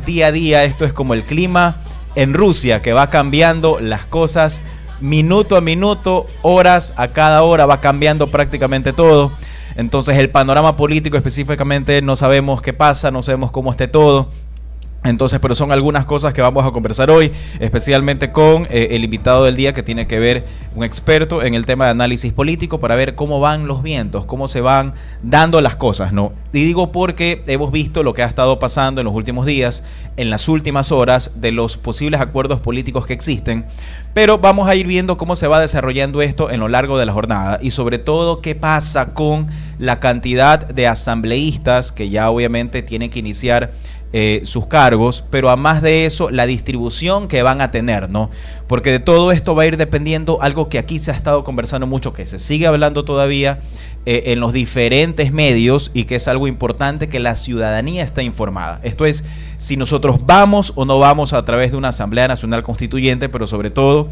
día a día. Esto es como el clima en Rusia, que va cambiando las cosas minuto a minuto, horas a cada hora, va cambiando prácticamente todo. Entonces el panorama político específicamente no sabemos qué pasa, no sabemos cómo esté todo. Entonces, pero son algunas cosas que vamos a conversar hoy, especialmente con el invitado del día, que tiene que ver, un experto en el tema de análisis político, para ver cómo van los vientos, cómo se van dando las cosas, ¿no? Y digo porque hemos visto lo que ha estado pasando en los últimos días, en las últimas horas, de los posibles acuerdos políticos que existen, pero vamos a ir viendo cómo se va desarrollando esto en lo largo de la jornada, y sobre todo qué pasa con la cantidad de asambleístas que ya obviamente tienen que iniciar sus cargos, pero a más de eso, la distribución que van a tener, ¿no? Porque de todo esto va a ir dependiendo algo que aquí se ha estado conversando mucho, que se sigue hablando todavía en los diferentes medios, y que es algo importante, que la ciudadanía está informada. Esto es, si nosotros vamos o no vamos a través de una Asamblea Nacional Constituyente, pero sobre todo,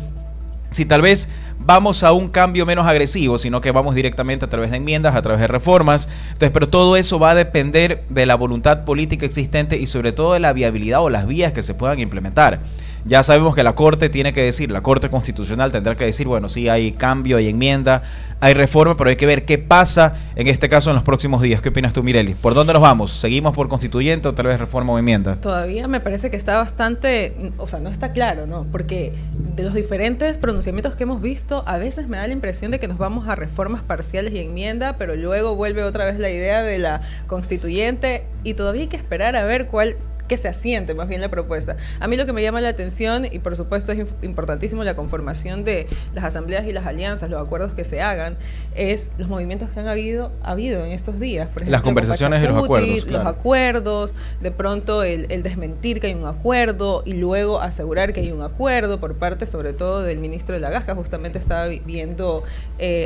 si tal vez vamos a un cambio menos agresivo, sino que vamos directamente a través de enmiendas, a través de reformas. Entonces, pero todo eso va a depender de la voluntad política existente y sobre todo de la viabilidad o las vías que se puedan implementar. Ya sabemos que la Corte tiene que decir, la Corte Constitucional tendrá que decir, bueno, sí hay cambio, hay enmienda, hay reforma, pero hay que ver qué pasa en este caso en los próximos días. ¿Qué opinas tú, Mireli? ¿Por dónde nos vamos? ¿Seguimos por constituyente o tal vez reforma o enmienda? Todavía me parece que está bastante, o sea, no está claro, ¿no? Porque de los diferentes pronunciamientos que hemos visto, a veces me da la impresión de que nos vamos a reformas parciales y enmienda, pero luego vuelve otra vez la idea de la constituyente, y todavía hay que esperar a ver que se asiente más bien la propuesta. A mí lo que me llama la atención, y por supuesto es importantísimo la conformación de las asambleas y las alianzas, los acuerdos que se hagan, es los movimientos que han habido en estos días. Por ejemplo, las conversaciones y los acuerdos. Claro. Los acuerdos, de pronto el desmentir que hay un acuerdo y luego asegurar que hay un acuerdo por parte sobre todo del ministro de la Gasca. Justamente estaba viendo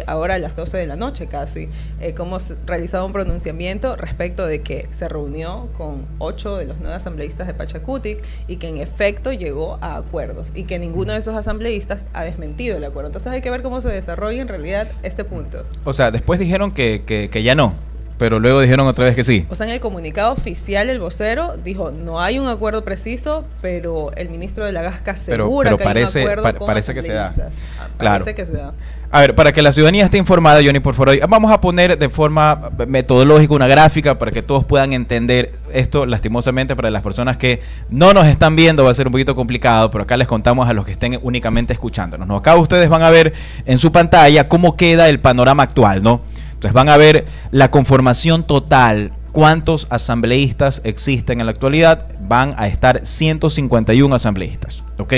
ahora a las 12 de la noche casi, cómo se realizaba un pronunciamiento respecto de que se reunió con 8 de los 9 asambleístas de Pachacutic y que en efecto llegó a acuerdos y que ninguno de esos asambleístas ha desmentido el acuerdo. Entonces hay que ver cómo se desarrolla en realidad este punto. O sea, después dijeron que ya no, pero luego dijeron otra vez que sí. O sea, en el comunicado oficial el vocero dijo, no hay un acuerdo preciso, pero el ministro de la Gasca asegura que hay un acuerdo con parece que se da. Parece Claro. que se da. A ver, para que la ciudadanía esté informada, Johnny, por favor, vamos a poner de forma metodológica una gráfica para que todos puedan entender esto. Lastimosamente, para las personas que no nos están viendo va a ser un poquito complicado, pero acá les contamos a los que estén únicamente escuchándonos, ¿no? Acá ustedes van a ver en su pantalla cómo queda el panorama actual, ¿no? Entonces van a ver la conformación total, cuántos asambleístas existen en la actualidad. Van a estar 151 asambleístas, ¿ok?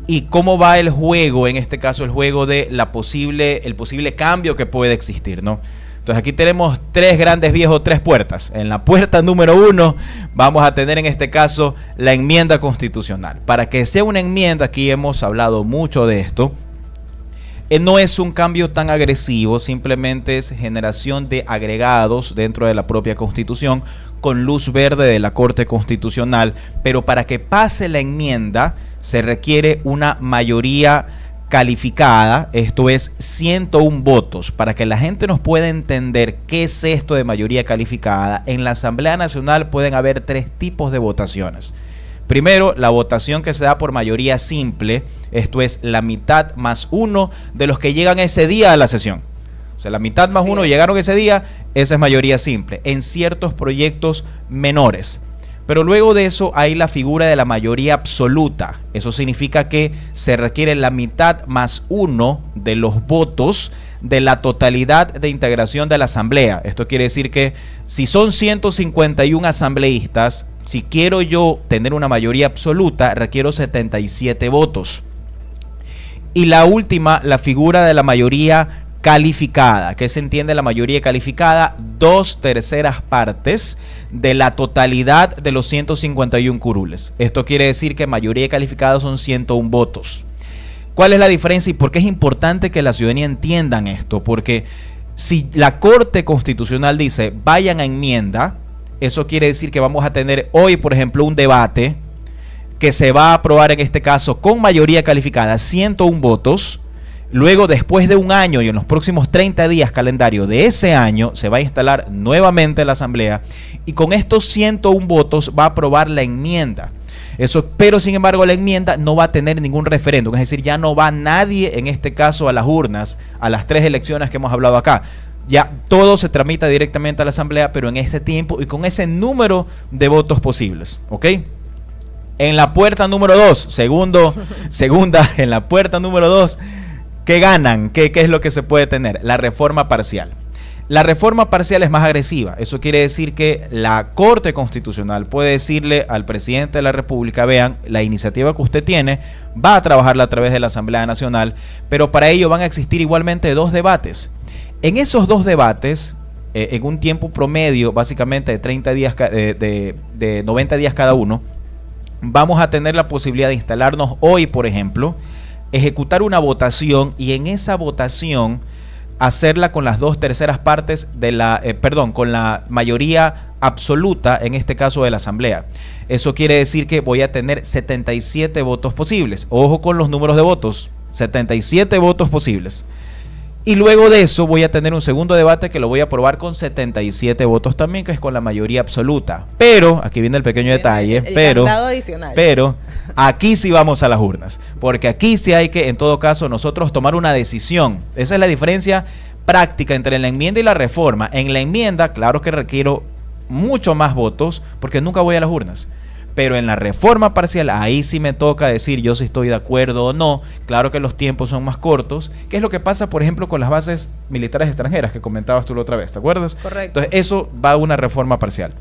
Y cómo va el juego, en este caso el juego de el posible cambio que puede existir, ¿no? Entonces aquí tenemos 3 grandes viejos, 3 puertas. En la puerta número 1 vamos a tener en este caso la enmienda constitucional. Para que sea una enmienda, aquí hemos hablado mucho de esto, no es un cambio tan agresivo, simplemente es generación de agregados dentro de la propia Constitución con luz verde de la Corte Constitucional, pero para que pase la enmienda se requiere una mayoría calificada, esto es 101 votos. Para que la gente nos pueda entender qué es esto de mayoría calificada, en la Asamblea Nacional pueden haber 3 tipos de votaciones. Primero, la votación que se da por mayoría simple, esto es la mitad más 1 de los que llegan ese día a la sesión. O sea, la mitad más 1 llegaron ese día, esa es mayoría simple, en ciertos proyectos menores. Pero luego de eso hay la figura de la mayoría absoluta. Eso significa que se requiere la mitad más 1 de los votos de la totalidad de integración de la asamblea. Esto quiere decir que si son 151 asambleístas, si quiero yo tener una mayoría absoluta, requiero 77 votos. Y la última, la figura de la mayoría calificada. ¿Qué se entiende la mayoría calificada? 2/3 partes de la totalidad de los 151 curules. Esto quiere decir que mayoría calificada son 101 votos. ¿Cuál es la diferencia y por qué es importante que la ciudadanía entiendan esto? Porque si la Corte Constitucional dice vayan a enmienda, eso quiere decir que vamos a tener hoy, por ejemplo, un debate que se va a aprobar en este caso con mayoría calificada, 101 votos, Luego, después de un año y en los próximos 30 días calendario de ese año, se va a instalar nuevamente la Asamblea y con estos 101 votos va a aprobar la enmienda. Eso, pero sin embargo la enmienda no va a tener ningún referéndum, es decir, ya no va nadie en este caso a las urnas, a las 3 elecciones que hemos hablado acá. Ya todo se tramita directamente a la Asamblea, pero en ese tiempo y con ese número de votos posibles, ¿ok? En la puerta número 2, segunda, en la puerta número 2, ¿qué ganan? ¿Qué es lo que se puede tener? La reforma parcial. La reforma parcial es más agresiva. Eso quiere decir que la Corte Constitucional puede decirle al presidente de la República, vean, la iniciativa que usted tiene va a trabajarla a través de la Asamblea Nacional, pero para ello van a existir igualmente 2 debates. En esos 2 debates, en un tiempo promedio, básicamente de 30 días, de 90 días cada uno, vamos a tener la posibilidad de instalarnos hoy, por ejemplo, ejecutar una votación y en esa votación hacerla con las 2/3 partes de la, con la mayoría absoluta, en este caso de la Asamblea. Eso quiere decir que voy a tener 77 votos posibles. Ojo con los números de votos, 77 votos posibles. Y luego de eso voy a tener un segundo debate que lo voy a aprobar con 77 votos también, que es con la mayoría absoluta. Pero, aquí viene el pequeño detalle, pero aquí sí vamos a las urnas. Porque aquí sí hay que, en todo caso, nosotros tomar una decisión. Esa es la diferencia práctica entre la enmienda y la reforma. En la enmienda, claro que requiero mucho más votos, porque nunca voy a las urnas. Pero en la reforma parcial, ahí sí me toca decir yo si estoy de acuerdo o no. Claro que los tiempos son más cortos. ¿Qué es lo que pasa, por ejemplo, con las bases militares extranjeras que comentabas tú la otra vez? ¿Te acuerdas? Correcto. Entonces, eso va a una reforma parcial.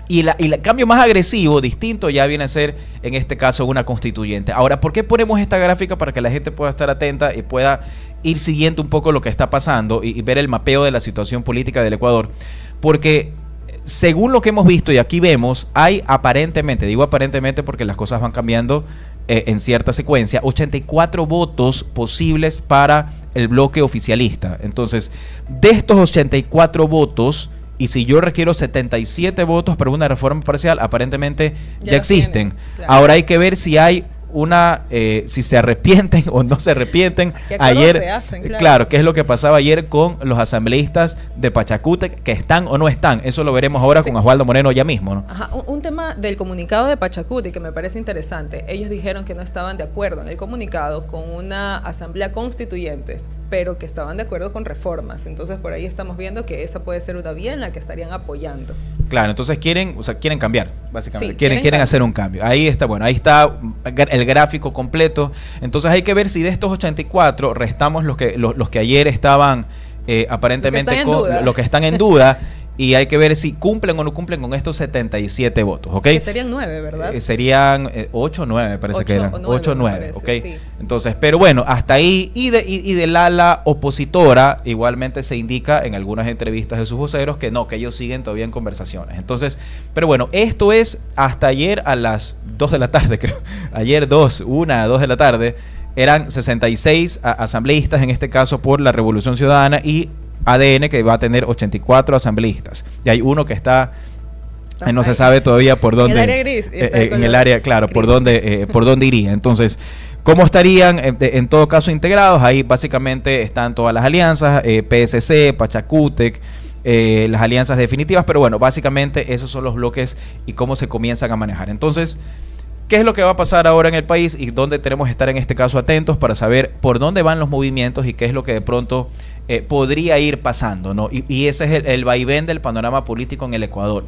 Y el cambio más agresivo, distinto, ya viene a ser, en este caso, una constituyente. Ahora, ¿por qué ponemos esta gráfica? Para que la gente pueda estar atenta y pueda ir siguiendo un poco lo que está pasando y ver el mapeo de la situación política del Ecuador. Porque según lo que hemos visto y aquí vemos, hay aparentemente, digo aparentemente porque las cosas van cambiando en cierta secuencia, 84 votos posibles para el bloque oficialista. Entonces, de estos 84 votos, y si yo requiero 77 votos para una reforma parcial, aparentemente ya existen. Claro. Ahora hay que ver si hay si se arrepienten o no se arrepienten. Ayer se hacen, claro, qué es lo que pasaba ayer con los asambleístas de Pachacútec, que están o no están. Eso lo veremos ahora con Osvaldo Moreno ya mismo, ¿no? Ajá, un tema del comunicado de Pachacútec que me parece interesante. Ellos dijeron que no estaban de acuerdo en el comunicado con una asamblea constituyente, pero que estaban de acuerdo con reformas. Entonces por ahí estamos viendo que esa puede ser una vía en la que estarían apoyando. Claro, entonces quieren cambiar, básicamente. Sí, quieren hacer un cambio. Ahí está, bueno, ahí está el gráfico completo. Entonces hay que ver si de estos 84 restamos los que ayer estaban aparentemente los que están en duda. Y hay que ver si cumplen o no cumplen con estos 77 votos, ¿ok? Que serían 9, ¿verdad? Serían 8 o 9, me parece que eran. 8 o 9, ¿ok? Sí. Entonces, pero bueno, hasta ahí. Y del ala opositora, igualmente se indica en algunas entrevistas de sus voceros que no, que ellos siguen todavía en conversaciones. Entonces, pero bueno, esto es hasta ayer a las 2 de la tarde, creo. Ayer 2 de la tarde. Eran 66 asambleístas, en este caso por la Revolución Ciudadana, y ADN, que va a tener 84 asambleístas. Y hay uno que está no se sabe todavía por dónde. En el área gris. En el área, claro, gris. por dónde iría. Entonces, ¿cómo estarían en todo caso integrados? Ahí básicamente están todas las alianzas, PSC, Pachacútec, las alianzas definitivas, pero bueno, básicamente esos son los bloques y cómo se comienzan a manejar. Entonces, ¿qué es lo que va a pasar ahora en el país y dónde tenemos que estar en este caso atentos para saber por dónde van los movimientos y qué es lo que de pronto podría ir pasando, ¿no? Y ese es el vaivén del panorama político en el Ecuador.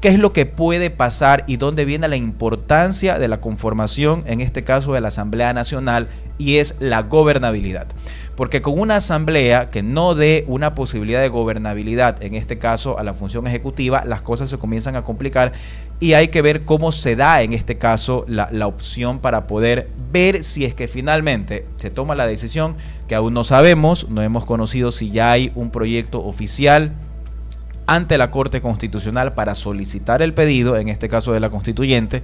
¿Qué es lo que puede pasar y dónde viene la importancia de la conformación, en este caso de la Asamblea Nacional, y es la gobernabilidad? Porque con una asamblea que no dé una posibilidad de gobernabilidad, en este caso a la función ejecutiva, las cosas se comienzan a complicar y hay que ver cómo se da en este caso la opción para poder ver si es que finalmente se toma la decisión, que aún no sabemos, no hemos conocido si ya hay un proyecto oficial ante la Corte Constitucional para solicitar el pedido, en este caso de la constituyente,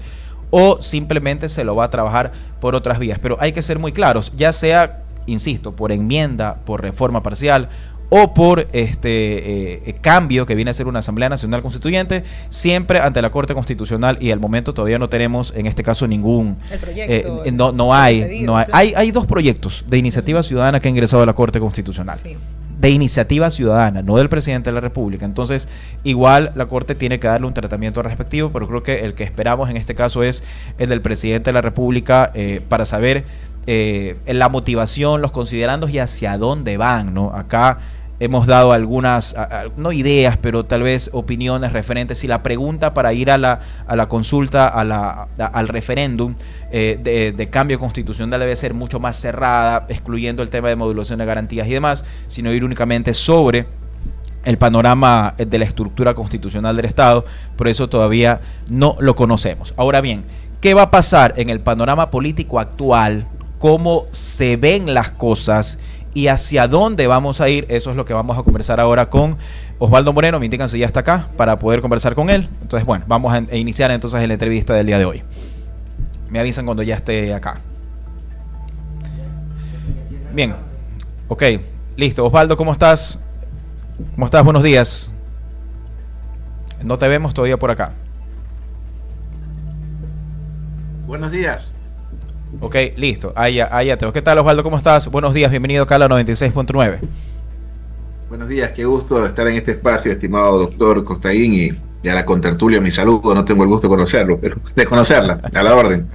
o simplemente se lo va a trabajar por otras vías. Pero hay que ser muy claros, ya sea, insisto, por enmienda, por reforma parcial o por cambio que viene a ser una Asamblea Nacional Constituyente, siempre ante la Corte Constitucional, y al momento todavía no tenemos en este caso ningún el proyecto, no hay hay dos proyectos de iniciativa ciudadana que ha ingresado a la Corte Constitucional. Sí. De iniciativa ciudadana, no del presidente de la República. Entonces, igual la Corte tiene que darle un tratamiento respectivo, pero creo que el que esperamos en este caso es el del presidente de la República, para saber la motivación, los considerandos y hacia dónde van, ¿no? Acá hemos dado algunas, no ideas, pero tal vez opiniones referentes. Si la pregunta para ir a la consulta, al referéndum de cambio constitucional debe ser mucho más cerrada, excluyendo el tema de modulación de garantías y demás, sino ir únicamente sobre el panorama de la estructura constitucional del Estado. Por eso todavía no lo conocemos. Ahora bien, ¿qué va a pasar en el panorama político actual? ¿Cómo se ven las cosas? ¿Y hacia dónde vamos a ir? Eso es lo que vamos a conversar ahora con Osvaldo Moreno. Me indican si ya está acá para poder conversar con él. Entonces, bueno, vamos a iniciar entonces la entrevista del día de hoy. Me avisan cuando ya esté acá. Bien, ok, listo. Osvaldo, ¿cómo estás? ¿Cómo estás? Buenos días. No te vemos todavía por acá. Buenos días. Ok, listo. Ahí ya tengo. ¿Qué tal, Osvaldo? ¿Cómo estás? Buenos días, bienvenido acá a la 96.9. Buenos días, qué gusto estar en este espacio, estimado doctor Costaín, y a la contertulia mi saludo. No tengo el gusto de conocerlo, pero de conocerla, a la orden.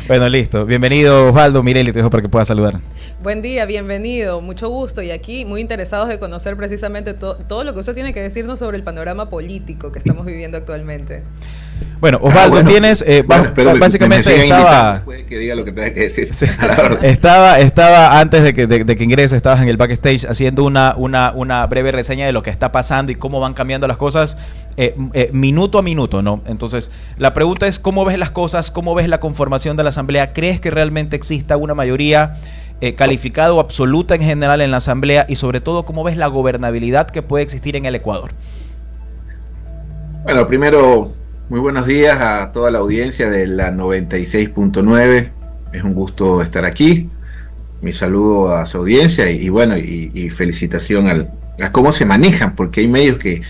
Bueno, listo. Bienvenido, Osvaldo. Mireli, te dejo para que puedas saludar. Buen día, bienvenido, mucho gusto, y aquí muy interesados de conocer precisamente todo lo que usted tiene que decirnos sobre el panorama político que estamos viviendo actualmente. Bueno, Osvaldo, tienes, básicamente estaba... Que diga lo que tenga que decir. Sí, estaba antes de que ingrese, estabas en el backstage haciendo una breve reseña de lo que está pasando y cómo van cambiando las cosas minuto a minuto, ¿no? Entonces, la pregunta es, ¿cómo ves las cosas? ¿Cómo ves la conformación de la Asamblea? ¿Crees que realmente exista una mayoría calificada o absoluta en general en la Asamblea? Y sobre todo, ¿cómo ves la gobernabilidad que puede existir en el Ecuador? Bueno, primero, muy buenos días a toda la audiencia de la 96.9. Es un gusto estar aquí. Mi saludo a su audiencia y felicitación a cómo se manejan, porque hay medios que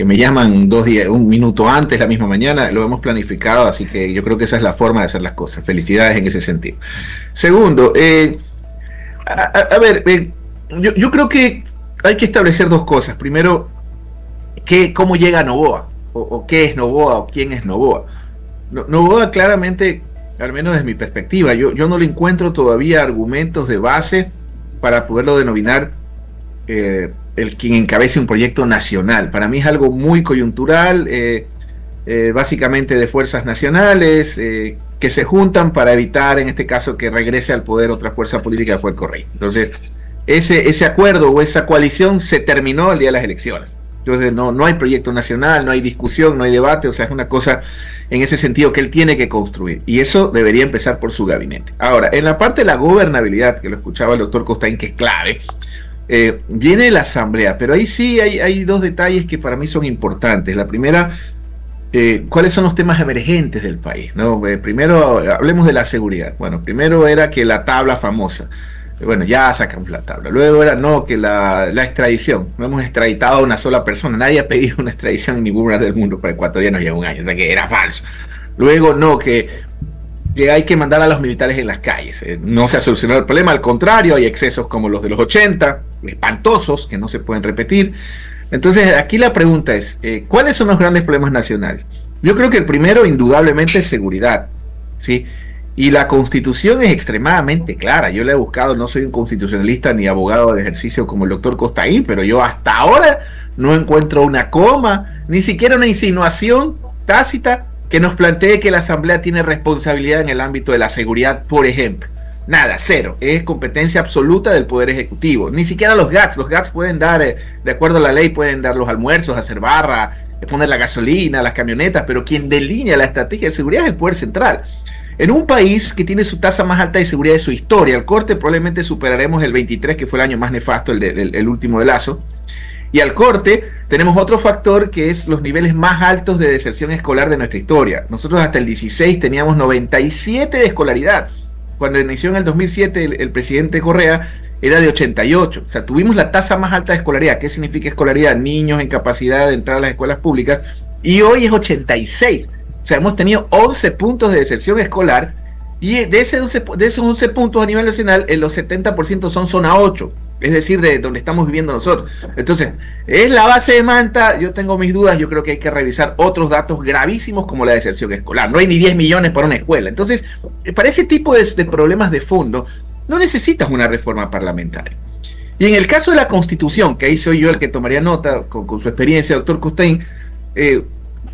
me llaman un minuto antes, la misma mañana. Lo hemos planificado, así que yo creo que esa es la forma de hacer las cosas. Felicidades en ese sentido. Segundo, yo creo que hay que establecer dos cosas. Primero, ¿cómo llega a Noboa? O qué es Noboa, o quién es Noboa. Noboa, claramente, al menos desde mi perspectiva, yo no le encuentro todavía argumentos de base para poderlo denominar el quien encabece un proyecto nacional. Para mí es algo muy coyuntural, básicamente de fuerzas nacionales que se juntan para evitar, en este caso, que regrese al poder otra fuerza política que fue el correo. Entonces, ese acuerdo o esa coalición se terminó el día de las elecciones. Entonces no hay proyecto nacional, no hay discusión, no hay debate. O sea, es una cosa en ese sentido que él tiene que construir, y eso debería empezar por su gabinete. Ahora, en la parte de la gobernabilidad, que lo escuchaba el doctor Costaín, que es clave, viene la Asamblea, pero ahí sí hay dos detalles que para mí son importantes. La primera, ¿cuáles son los temas emergentes del país? ¿No? Primero, hablemos de la seguridad. Bueno, primero era que la tabla famosa. Bueno, ya sacamos la tabla. Luego era que la extradición. No hemos extraditado a una sola persona. Nadie ha pedido una extradición en ningún lugar del mundo para ecuatorianos ya un año. O sea que era falso. Luego que hay que mandar a los militares en las calles. No se ha solucionado el problema. Al contrario, hay excesos como los de los 80, espantosos, que no se pueden repetir. Entonces, aquí la pregunta es, ¿cuáles son los grandes problemas nacionales? Yo creo que el primero, indudablemente, es seguridad, ¿sí? Y la Constitución es extremadamente clara. Yo la he buscado, no soy un constitucionalista ni abogado de ejercicio como el doctor Costaín, pero yo hasta ahora no encuentro una coma, ni siquiera una insinuación tácita que nos plantee que la Asamblea tiene responsabilidad en el ámbito de la seguridad, por ejemplo. Nada, cero. Es competencia absoluta del Poder Ejecutivo. Ni siquiera los GATS. Los GATS pueden dar, de acuerdo a la ley, pueden dar los almuerzos, hacer barra, poner la gasolina, las camionetas, pero quien delinea la estrategia de seguridad es el Poder Central. En un país que tiene su tasa más alta de seguridad de su historia, al corte probablemente superaremos el 23, que fue el año más nefasto, el último de Lazo. Y al corte tenemos otro factor que es los niveles más altos de deserción escolar de nuestra historia. Nosotros hasta el 16 teníamos 97 de escolaridad. Cuando inició en el 2007 el presidente Correa, era de 88. O sea, tuvimos la tasa más alta de escolaridad. ¿Qué significa escolaridad? Niños en capacidad de entrar a las escuelas públicas. Y hoy es 86. O sea, hemos tenido 11 puntos de deserción escolar. Y de esos 11 puntos a nivel nacional, los 70% son zona 8. Es decir, de donde estamos viviendo nosotros. Entonces, es la base de Manta. Yo tengo mis dudas. Yo creo que hay que revisar otros datos gravísimos como la deserción escolar. No hay ni 10 millones para una escuela. Entonces, para ese tipo de problemas de fondo, no necesitas una reforma parlamentaria. Y en el caso de la Constitución, que ahí soy yo el que tomaría nota con su experiencia, doctor Costaín,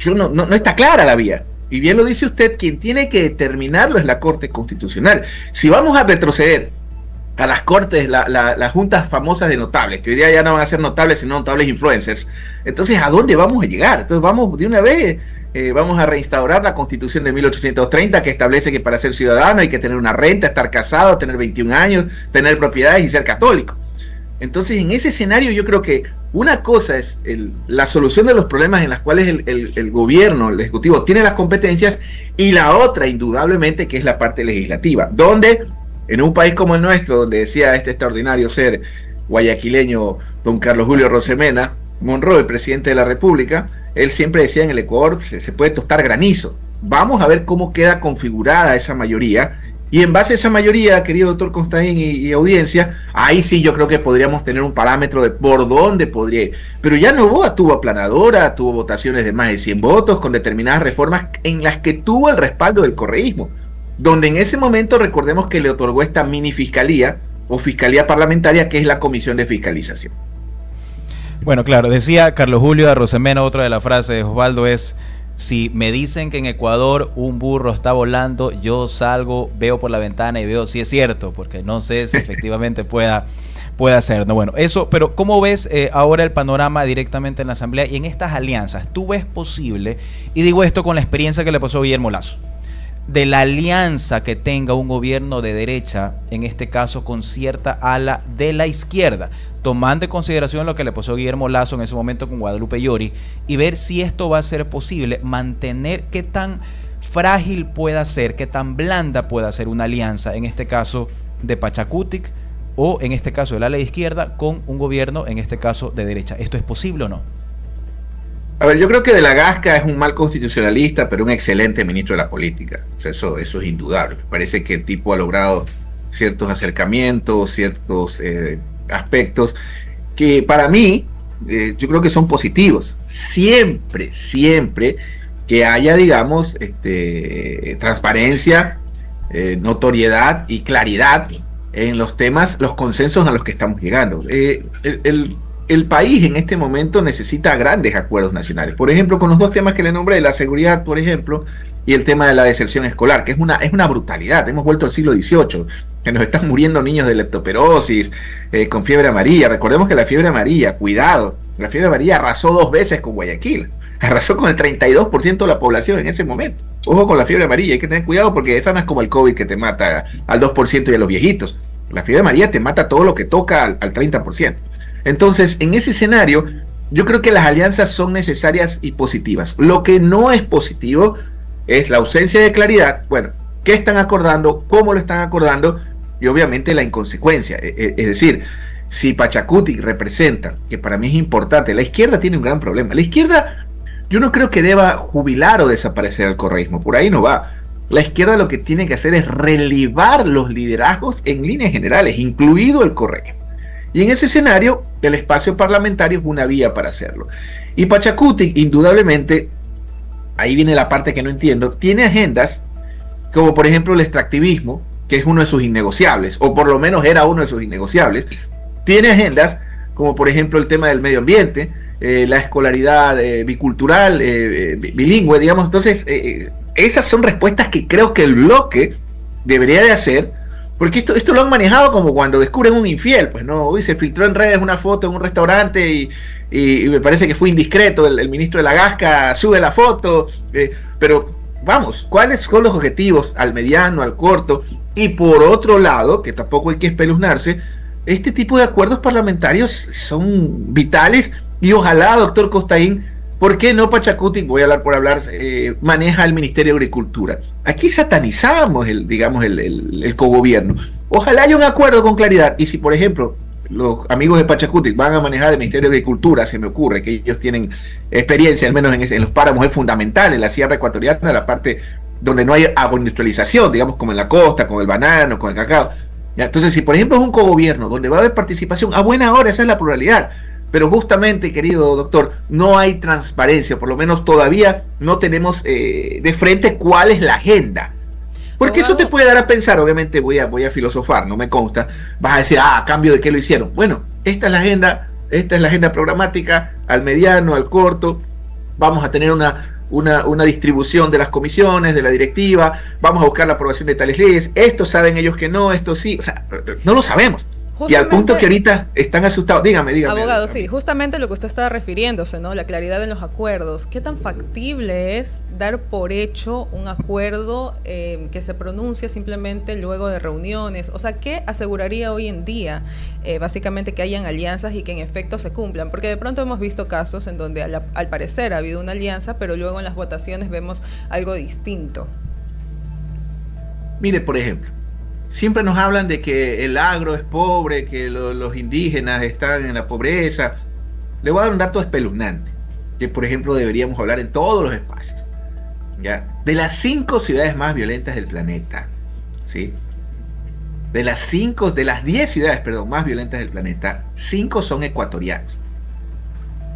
no está clara la vía. Y bien lo dice usted, quien tiene que determinarlo es la Corte Constitucional. Si vamos a retroceder a las cortes, las juntas famosas de notables, que hoy día ya no van a ser notables, sino notables influencers, entonces ¿a dónde vamos a llegar? Entonces vamos de una vez, vamos a reinstaurar la Constitución de 1830, que establece que para ser ciudadano hay que tener una renta, estar casado, tener 21 años, tener propiedades y ser católico. Entonces, en ese escenario yo creo que una cosa es la solución de los problemas en los cuales el gobierno, el ejecutivo, tiene las competencias, y la otra, indudablemente, que es la parte legislativa, donde en un país como el nuestro, donde decía este extraordinario ser guayaquileño, don Carlos Julio Rosemena Monroy, el presidente de la República, él siempre decía: en el Ecuador se puede tostar granizo. Vamos a ver cómo queda configurada esa mayoría. Y en base a esa mayoría, querido doctor Costaín y audiencia, ahí sí yo creo que podríamos tener un parámetro de por dónde podría ir. Pero ya Noboa tuvo aplanadora, tuvo votaciones de más de 100 votos con determinadas reformas en las que tuvo el respaldo del correísmo, donde en ese momento recordemos que le otorgó esta mini fiscalía o fiscalía parlamentaria, que es la Comisión de Fiscalización. Bueno, claro, decía Carlos Julio de Rosemena, otra de las frases de Osvaldo es: si me dicen que en Ecuador un burro está volando, yo salgo, veo por la ventana y veo si es cierto, porque no sé si efectivamente pueda ser. No, bueno, eso, pero ¿cómo ves ahora el panorama directamente en la Asamblea y en estas alianzas? ¿Tú ves posible, y digo esto con la experiencia que le pasó a Guillermo Lasso, de la alianza que tenga un gobierno de derecha, en este caso con cierta ala de la izquierda, tomando en consideración lo que le pasó a Guillermo Lasso en ese momento con Guadalupe Llori, y ver si esto va a ser posible, mantener qué tan frágil pueda ser, qué tan blanda pueda ser una alianza, en este caso de Pachacutic, o en este caso del ala de izquierda, con un gobierno, en este caso de derecha? ¿Esto es posible o no? A ver, yo creo que De la Gasca es un mal constitucionalista, pero un excelente ministro de la política. O sea, eso es indudable. Me parece que el tipo ha logrado ciertos acercamientos, ciertos aspectos que para mí yo creo que son positivos. Siempre que haya, digamos, transparencia, notoriedad y claridad en los temas, los consensos a los que estamos llegando. El país en este momento necesita grandes acuerdos nacionales. Por ejemplo, con los dos temas que le nombré, la seguridad, por ejemplo, y el tema de la deserción escolar, que es una brutalidad. Hemos vuelto al siglo XVIII, que nos están muriendo niños de leptospirosis, con fiebre amarilla. Recordemos que la fiebre amarilla, cuidado, la fiebre amarilla arrasó 2 veces con Guayaquil. Arrasó con el 32% de la población en ese momento. Ojo con la fiebre amarilla, hay que tener cuidado porque esa no es como el COVID, que te mata al 2% y a los viejitos. La fiebre amarilla te mata todo lo que toca al 30%. Entonces, en ese escenario, yo creo que las alianzas son necesarias y positivas. Lo que no es positivo es la ausencia de claridad. Bueno, ¿qué están acordando? ¿Cómo lo están acordando? Y obviamente la inconsecuencia. Es decir, si Pachacutic representa, que para mí es importante, la izquierda tiene un gran problema. La izquierda, yo no creo que deba jubilar o desaparecer al correísmo. Por ahí no va. La izquierda lo que tiene que hacer es relevar los liderazgos en líneas generales, incluido el correísmo. Y en ese escenario, el espacio parlamentario es una vía para hacerlo. Y Pachacutic, indudablemente, ahí viene la parte que no entiendo, tiene agendas como por ejemplo el extractivismo, que es uno de sus innegociables, o por lo menos era uno de sus innegociables. Tiene agendas como por ejemplo el tema del medio ambiente, la escolaridad bicultural, bilingüe, digamos. Entonces, esas son respuestas que creo que el bloque debería de hacer. Porque esto lo han manejado como cuando descubren un infiel, pues no, uy, se filtró en redes una foto en un restaurante y me parece que fue indiscreto, el ministro de la Gasca sube la foto, pero vamos, ¿cuáles son los objetivos al mediano, al corto? Y por otro lado, que tampoco hay que espeluznarse, este tipo de acuerdos parlamentarios son vitales y ojalá, doctor Costaín, ¿por qué no Pachacutic, voy a hablar por hablar, maneja el Ministerio de Agricultura? Aquí satanizamos el cogobierno. Ojalá haya un acuerdo con claridad. Y si, por ejemplo, los amigos de Pachacutic van a manejar el Ministerio de Agricultura, se me ocurre que ellos tienen experiencia, al menos en los páramos es fundamental, en la sierra ecuatoriana, la parte donde no hay agroindustrialización, digamos como en la costa, con el banano, con el cacao. ¿Ya? Entonces, si por ejemplo es un cogobierno donde va a haber participación, a buena hora, esa es la pluralidad. Pero justamente, querido doctor, no hay transparencia, por lo menos todavía no tenemos de frente cuál es la agenda. Porque eso te puede dar a pensar, obviamente voy a filosofar, no me consta, vas a decir, ¿a cambio de qué lo hicieron? Bueno, esta es la agenda programática, al mediano, al corto, vamos a tener una distribución de las comisiones, de la directiva, vamos a buscar la aprobación de tales leyes, esto saben ellos que no, esto sí, o sea, no lo sabemos. Y al punto que ahorita están asustados. Dígame. Abogado, sí, justamente lo que usted estaba refiriéndose, ¿no? La claridad en los acuerdos. ¿Qué tan factible es dar por hecho un acuerdo que se pronuncia simplemente luego de reuniones? O sea, ¿qué aseguraría hoy en día básicamente que hayan alianzas y que en efecto se cumplan? Porque de pronto hemos visto casos en donde al parecer ha habido una alianza, pero luego en las votaciones vemos algo distinto. Mire, por ejemplo, siempre nos hablan de que el agro es pobre, que los indígenas están en la pobreza. Le voy a dar un dato espeluznante, que por ejemplo deberíamos hablar en todos los espacios. ¿Ya? De las 5 ciudades más violentas del planeta, ¿sí? De las 10 ciudades, más violentas del planeta, 5 son ecuatorianos.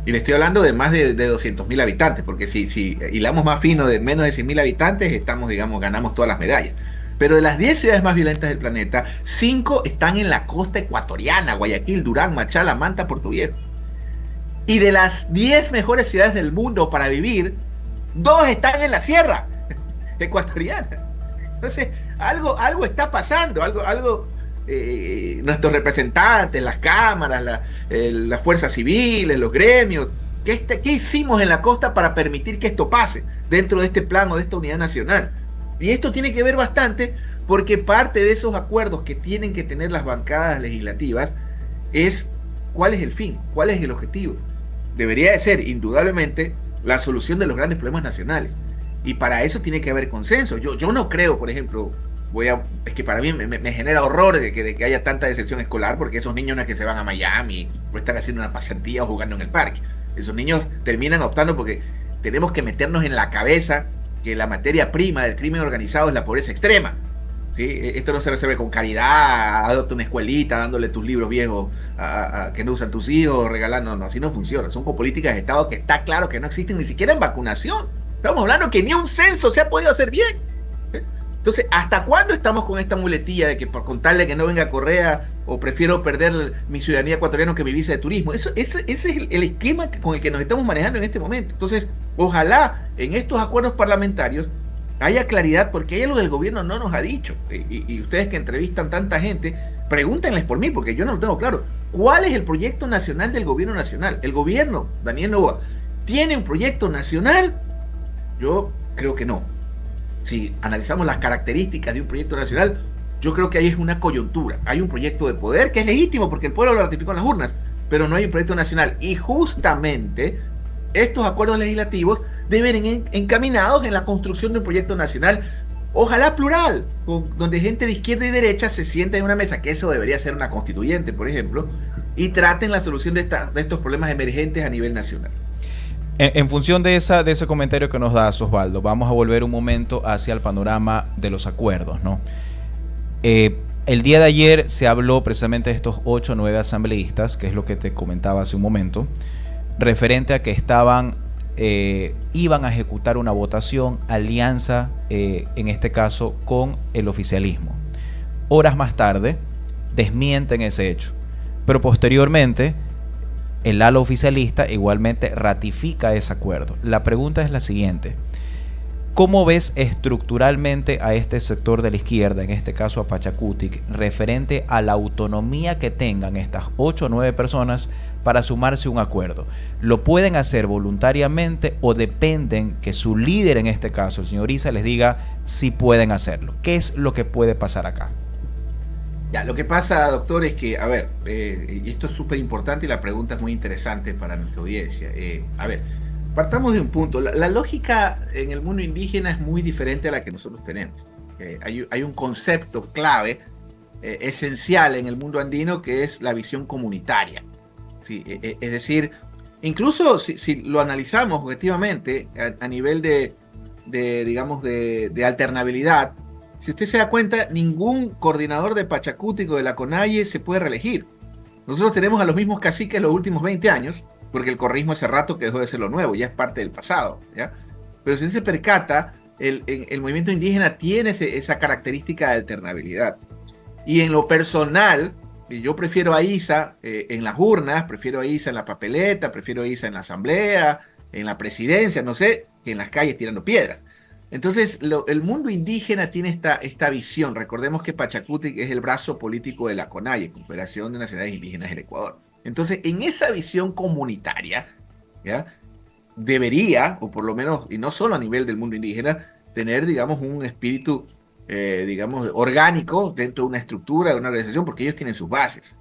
Y le estoy hablando de más de 200.000 habitantes, porque si hilamos más fino de menos de 100.000 habitantes, ganamos todas las medallas. Pero de las 10 ciudades más violentas del planeta, 5 están en la costa ecuatoriana, Guayaquil, Durán, Machala, Manta, Puerto Viejo. Y de las 10 mejores ciudades del mundo para vivir, 2 están en la sierra ecuatoriana. Entonces, algo está pasando, nuestros representantes, las cámaras, las fuerzas civiles, los gremios, ¿qué hicimos en la costa para permitir que esto pase dentro de este plano, de esta unidad nacional? Y esto tiene que ver bastante porque parte de esos acuerdos que tienen que tener las bancadas legislativas es cuál es el fin, cuál es el objetivo. Debería de ser, indudablemente, la solución de los grandes problemas nacionales. Y para eso tiene que haber consenso. Yo no creo, por ejemplo, es que para mí me genera horror de que haya tanta deserción escolar, porque esos niños no es que se van a Miami o están haciendo una pasantía o jugando en el parque. Esos niños terminan optando porque tenemos que meternos en la cabeza que la materia prima del crimen organizado es la pobreza extrema. ¿Sí? Esto no se resuelve con caridad, dándote una escuelita, dándole tus libros viejos que no usan tus hijos, regalando. No, así no funciona. Son con políticas de Estado que está claro que no existen ni siquiera en vacunación. Estamos hablando que ni un censo se ha podido hacer bien. Entonces, ¿hasta cuándo estamos con esta muletilla de que por contarle que no venga Correa o prefiero perder mi ciudadanía ecuatoriana que mi visa de turismo? Ese es el esquema con el que nos estamos manejando en este momento. Entonces, ojalá en estos acuerdos parlamentarios haya claridad, porque hay algo del gobierno no nos ha dicho. Y ustedes que entrevistan tanta gente, pregúntenles por mí, porque yo no lo tengo claro. ¿Cuál es el proyecto nacional del gobierno nacional? El gobierno, Daniel Noboa, ¿tiene un proyecto nacional? Yo creo que no. Si analizamos las características de un proyecto nacional, yo creo que ahí es una coyuntura. Hay un proyecto de poder que es legítimo porque el pueblo lo ratificó en las urnas, pero no hay un proyecto nacional. Y justamente estos acuerdos legislativos deben ir encaminados en la construcción de un proyecto nacional, ojalá plural, donde gente de izquierda y derecha se sienta en una mesa, que eso debería ser una constituyente, por ejemplo, y traten la solución de estos problemas emergentes a nivel nacional. En función de ese comentario que nos das, Osvaldo, vamos a volver un momento hacia el panorama de los acuerdos, ¿no? El día de ayer se habló precisamente de estos 8 o 9 asambleístas, que es lo que te comentaba hace un momento, referente a que iban a ejecutar una votación, alianza, en este caso, con el oficialismo. Horas más tarde, desmienten ese hecho, pero posteriormente el ala oficialista igualmente ratifica ese acuerdo. La pregunta es la siguiente: ¿cómo ves estructuralmente a este sector de la izquierda, en este caso a Pachacutic, referente a la autonomía que tengan estas 8 o 9 personas para sumarse a un acuerdo? ¿Lo pueden hacer voluntariamente o dependen que su líder, en este caso el señor Issa, les diga si pueden hacerlo? ¿Qué es lo que puede pasar acá? Ya, lo que pasa, doctor, es que, a ver, y esto es súper importante y la pregunta es muy interesante para nuestra audiencia. A ver, partamos de un punto. La lógica en el mundo indígena es muy diferente a la que nosotros tenemos. Hay un concepto clave esencial en el mundo andino, que es la visión comunitaria. Sí, es decir, incluso si lo analizamos objetivamente a nivel digamos, de alternabilidad, si usted se da cuenta, ningún coordinador de Pachacútico de la CONAIE se puede reelegir. Nosotros tenemos a los mismos caciques los últimos 20 años, porque el correísmo hace rato que dejó de ser lo nuevo, ya es parte del pasado, ¿ya? Pero si usted se percata, el movimiento indígena tiene esa característica de alternabilidad. Y en lo personal, yo prefiero a Isa en las urnas, prefiero a Isa en la papeleta, prefiero a Isa en la asamblea, en la presidencia, no sé, que en las calles tirando piedras. Entonces, el mundo indígena tiene esta visión. Recordemos que Pachacutic es el brazo político de la CONAIE, Confederación de Nacionalidades Indígenas del Ecuador. Entonces, en esa visión comunitaria, ¿ya?, debería, o por lo menos, y no solo a nivel del mundo indígena, tener, digamos, un espíritu, digamos, orgánico dentro de una estructura, de una organización, porque ellos tienen sus bases.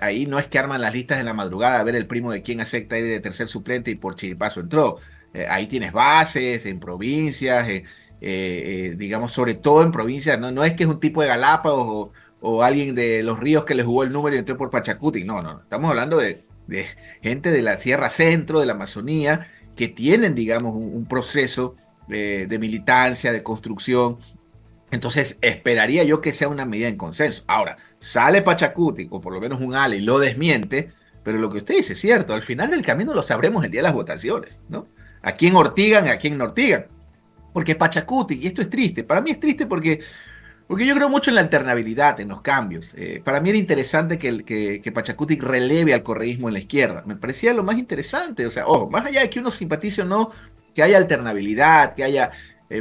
Ahí no es que arman las listas en la madrugada a ver el primo de quién acepta ir de tercer suplente y por chiripazo entró. Ahí tienes bases en provincias, digamos, sobre todo en provincias. No es que es un tipo de Galápagos o alguien de Los Ríos que le jugó el número y entró por Pachacutic. No. Estamos hablando de gente de la Sierra Centro, de la Amazonía, que tienen, digamos, un proceso de militancia, de construcción. Entonces, esperaría yo que sea una medida en consenso. Ahora, sale Pachacutic, o por lo menos un ale, y lo desmiente, pero lo que usted dice es cierto. Al final del camino lo sabremos el día de las votaciones, ¿no? A quién ortigan, a quién no ortigan. Porque Pachacutic, y esto es triste, para mí es triste porque yo creo mucho en la alternabilidad, en los cambios. Para mí era interesante que Pachacutic releve al correísmo en la izquierda. Me parecía lo más interesante. O sea, ojo, más allá de que uno simpatice o no, que haya alternabilidad, que haya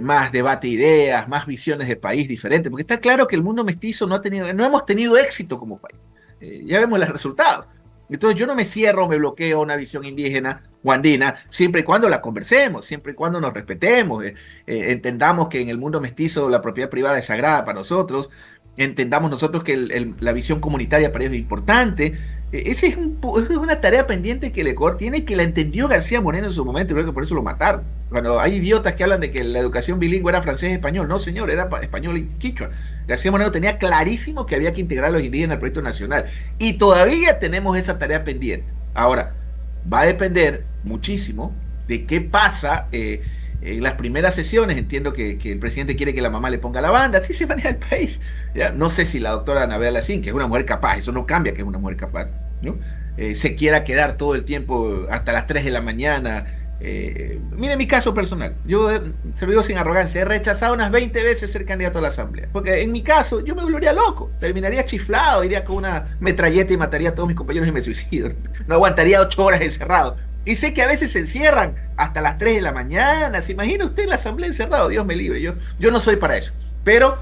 más debate de ideas, más visiones de país diferentes. Porque está claro que el mundo mestizo no hemos tenido éxito como país. Ya vemos los resultados. Entonces yo no me cierro, me bloqueo a una visión indígena o andina, siempre y cuando la conversemos, siempre y cuando nos respetemos, entendamos que en el mundo mestizo la propiedad privada es sagrada para nosotros, entendamos nosotros que la visión comunitaria para ellos es importante. Esa es una tarea pendiente que el Ecuador tiene y que la entendió García Moreno en su momento, y creo que por eso lo mataron. Cuando hay idiotas que hablan de que la educación bilingüe era francés y español, no señor, era español y quichua. García Moreno tenía clarísimo que había que integrar a los indígenas al proyecto nacional y todavía tenemos esa tarea pendiente. Ahora, va a depender muchísimo de qué pasa en las primeras sesiones. Entiendo que el presidente quiere que la mamá le ponga la banda, así se maneja el país. ¿Ya? No sé si la doctora Anabel Alacín, que es una mujer capaz, eso no cambia que es una mujer capaz, ¿no? Se quiera quedar todo el tiempo hasta las 3 de la mañana. Mire mi caso personal, yo se lo digo sin arrogancia, he rechazado unas 20 veces ser candidato a la asamblea, porque en mi caso yo me volvería loco, terminaría chiflado, iría con una metralleta y mataría a todos mis compañeros y me suicido, no aguantaría 8 horas encerrado, y sé que a veces se encierran hasta las 3 de la mañana, ¿se imagina usted en la asamblea encerrado? Dios me libre, yo no soy para eso, pero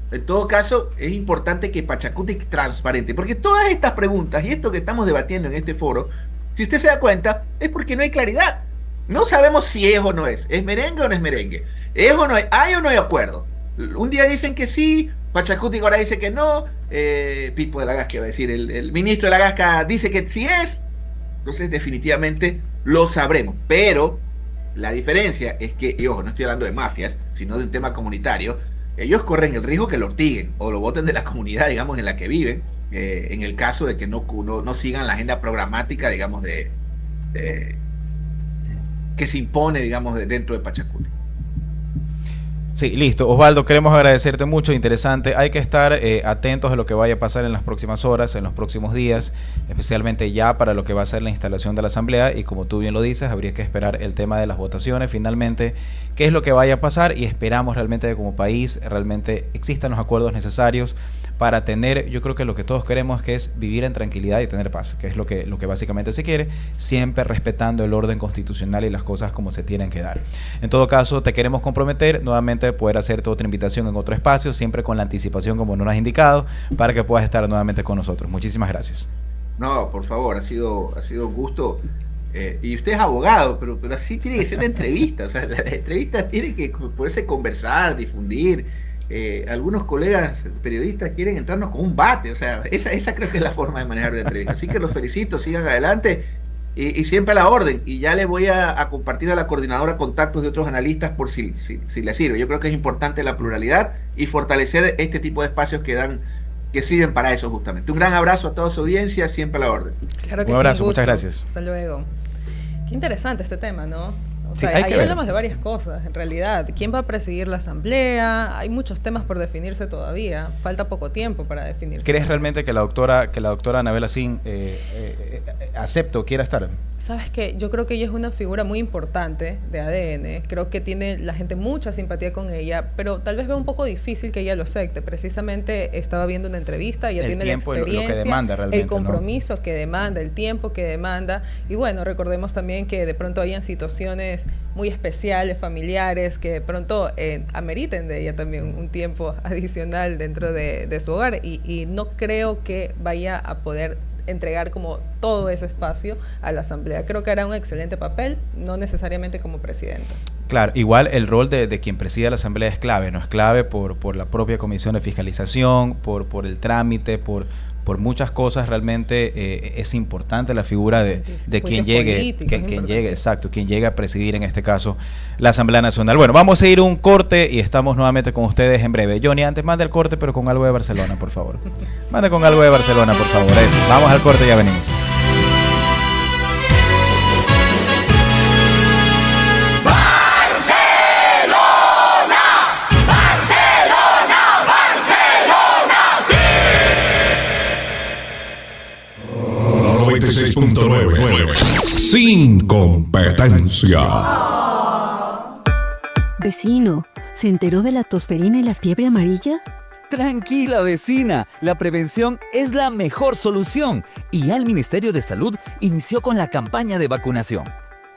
en todo caso es importante que Pachacutic transparente, porque todas estas preguntas y esto que estamos debatiendo en este foro, si usted se da cuenta, es porque no hay claridad. No sabemos si es o no es. ¿Es merengue o no es merengue? ¿Es o no es? ¿Hay o no hay acuerdo? Un día dicen que sí, Pachacutic ahora dice que no, Pipo de la Gasca va a decir, el ministro de la Gasca dice que sí es. Entonces definitivamente lo sabremos. Pero la diferencia es que, y ojo, no estoy hablando de mafias, sino de un tema comunitario. Ellos corren el riesgo que lo ortiguen o lo voten de la comunidad, digamos, en la que viven, en el caso de que no sigan la agenda programática, digamos, que se impone, digamos, dentro de Pachacutic. Sí, listo. Osvaldo, queremos agradecerte mucho, interesante. Hay que estar atentos a lo que vaya a pasar en las próximas horas, en los próximos días, especialmente ya para lo que va a ser la instalación de la asamblea, y como tú bien lo dices, habría que esperar el tema de las votaciones, finalmente, qué es lo que vaya a pasar, y esperamos realmente que como país realmente existan los acuerdos necesarios para tener, yo creo que lo que todos queremos que es vivir en tranquilidad y tener paz, que es lo que básicamente se quiere, siempre respetando el orden constitucional y las cosas como se tienen que dar. En todo caso, te queremos comprometer nuevamente poder hacerte otra invitación en otro espacio, siempre con la anticipación como nos has indicado, para que puedas estar nuevamente con nosotros. Muchísimas gracias. No, por favor, ha sido un gusto. Y usted es abogado, pero así tiene que ser una entrevista. O sea, las entrevistas tienen que poderse conversar, difundir. Algunos colegas periodistas quieren entrarnos con un bate. O sea, esa creo que es la forma de manejar una entrevista. Así que los felicito, sigan adelante. Y siempre a la orden, y ya le voy a compartir a la coordinadora contactos de otros analistas por si le sirve. Yo creo que es importante la pluralidad y fortalecer este tipo de espacios que dan que sirven para eso justamente. Un gran abrazo a toda su audiencia, siempre a la orden. Claro que Un sí, abrazo, gusto. muchas gracias. Hasta luego. Qué interesante este tema, ¿no? O Sí, sea, hay ahí que ver. hablamos de varias cosas, en realidad. ¿Quién va a presidir la asamblea? Hay muchos temas por definirse todavía. Falta poco tiempo para definirse. ¿Crees realmente que la doctora Anabel Asín acepte o quiera estar? ¿Sabes qué? Yo creo que ella es una figura muy importante de ADN. Creo que tiene la gente mucha simpatía con ella, pero tal vez veo un poco difícil que ella lo acepte. Precisamente estaba viendo una entrevista, ella El tiene la tiempo, lo que experiencia, demanda realmente, el compromiso que demanda, el tiempo que demanda. Y bueno, recordemos también que de pronto hayan situaciones muy especiales, familiares, que de pronto ameriten de ella también un tiempo adicional dentro de su hogar. Y no creo que vaya a poder entregar como todo ese espacio a la asamblea. Creo que hará un excelente papel, no necesariamente como presidenta. Claro, igual el rol de quien preside la asamblea es clave, ¿no? Es clave por la propia comisión de fiscalización, por el trámite, por muchas cosas. Realmente es importante la figura de quien llegue, quien llegue, exacto, quien llegue a presidir en este caso la Asamblea Nacional. Bueno, vamos a ir un corte y estamos nuevamente con ustedes en breve. Johnny, antes manda el corte, pero con algo de Barcelona, por favor. Manda con algo de Barcelona, por favor. Eso. Vamos al corte y ya venimos. Sin competencia. Vecino, ¿se enteró de la tosferina y la fiebre amarilla? Tranquila, vecina, la prevención es la mejor solución y ya el Ministerio de Salud inició con la campaña de vacunación.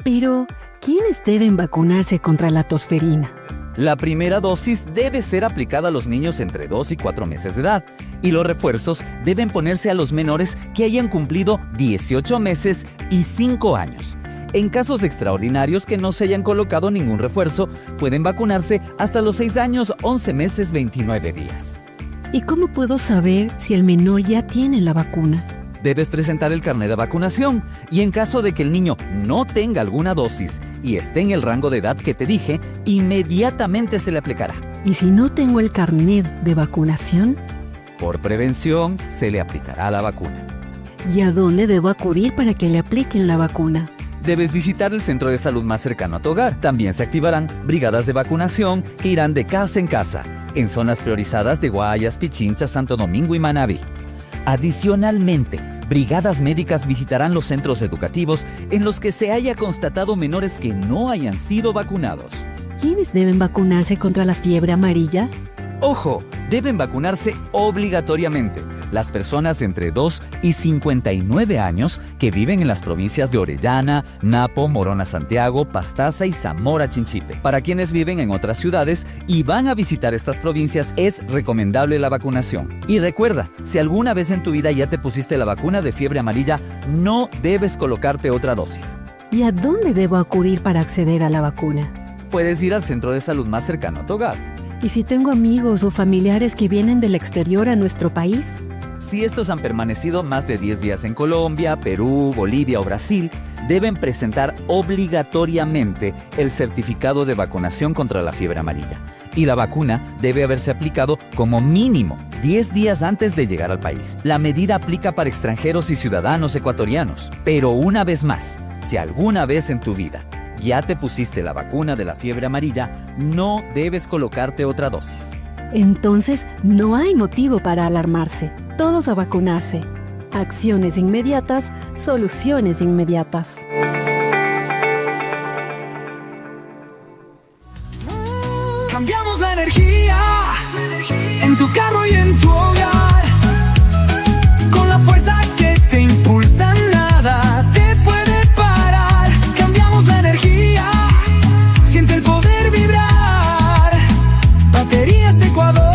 Pero, ¿quiénes deben vacunarse contra la tosferina? La primera dosis debe ser aplicada a los niños entre 2 y 4 meses de edad y los refuerzos deben ponerse a los menores que hayan cumplido 18 meses y 5 años. En casos extraordinarios que no se hayan colocado ningún refuerzo, pueden vacunarse hasta los 6 años, 11 meses, 29 días. ¿Y cómo puedo saber si el menor ya tiene la vacuna? Debes presentar el carnet de vacunación y en caso de que el niño no tenga alguna dosis y esté en el rango de edad que te dije, inmediatamente se le aplicará. ¿Y si no tengo el carnet de vacunación? Por prevención, se le aplicará la vacuna. ¿Y a dónde debo acudir para que le apliquen la vacuna? Debes visitar el centro de salud más cercano a tu hogar. También se activarán brigadas de vacunación que irán de casa en casa, en zonas priorizadas de Guayas, Pichincha, Santo Domingo y Manabí. Adicionalmente, brigadas médicas visitarán los centros educativos en los que se haya constatado menores que no hayan sido vacunados. ¿Quiénes deben vacunarse contra la fiebre amarilla? ¡Ojo! Deben vacunarse obligatoriamente las personas entre 2 y 59 años que viven en las provincias de Orellana, Napo, Morona Santiago, Pastaza y Zamora Chinchipe. Para quienes viven en otras ciudades y van a visitar estas provincias es recomendable la vacunación. Y recuerda, si alguna vez en tu vida ya te pusiste la vacuna de fiebre amarilla, no debes colocarte otra dosis. ¿Y a dónde debo acudir para acceder a la vacuna? Puedes ir al centro de salud más cercano a tu hogar. ¿Y si tengo amigos o familiares que vienen del exterior a nuestro país? Si estos han permanecido más de 10 días en Colombia, Perú, Bolivia o Brasil, deben presentar obligatoriamente el certificado de vacunación contra la fiebre amarilla. Y la vacuna debe haberse aplicado como mínimo 10 días antes de llegar al país. La medida aplica para extranjeros y ciudadanos ecuatorianos. Pero una vez más, si alguna vez en tu vida ya te pusiste la vacuna de la fiebre amarilla, no debes colocarte otra dosis. Entonces, no hay motivo para alarmarse. Todos a vacunarse. Acciones inmediatas, soluciones inmediatas. Cambiamos la energía en tu carro y en tu hogar. Con la fuerza que te impulsa, nada te puede parar. Cambiamos la energía, siente el poder vibrar. Baterías Ecuador.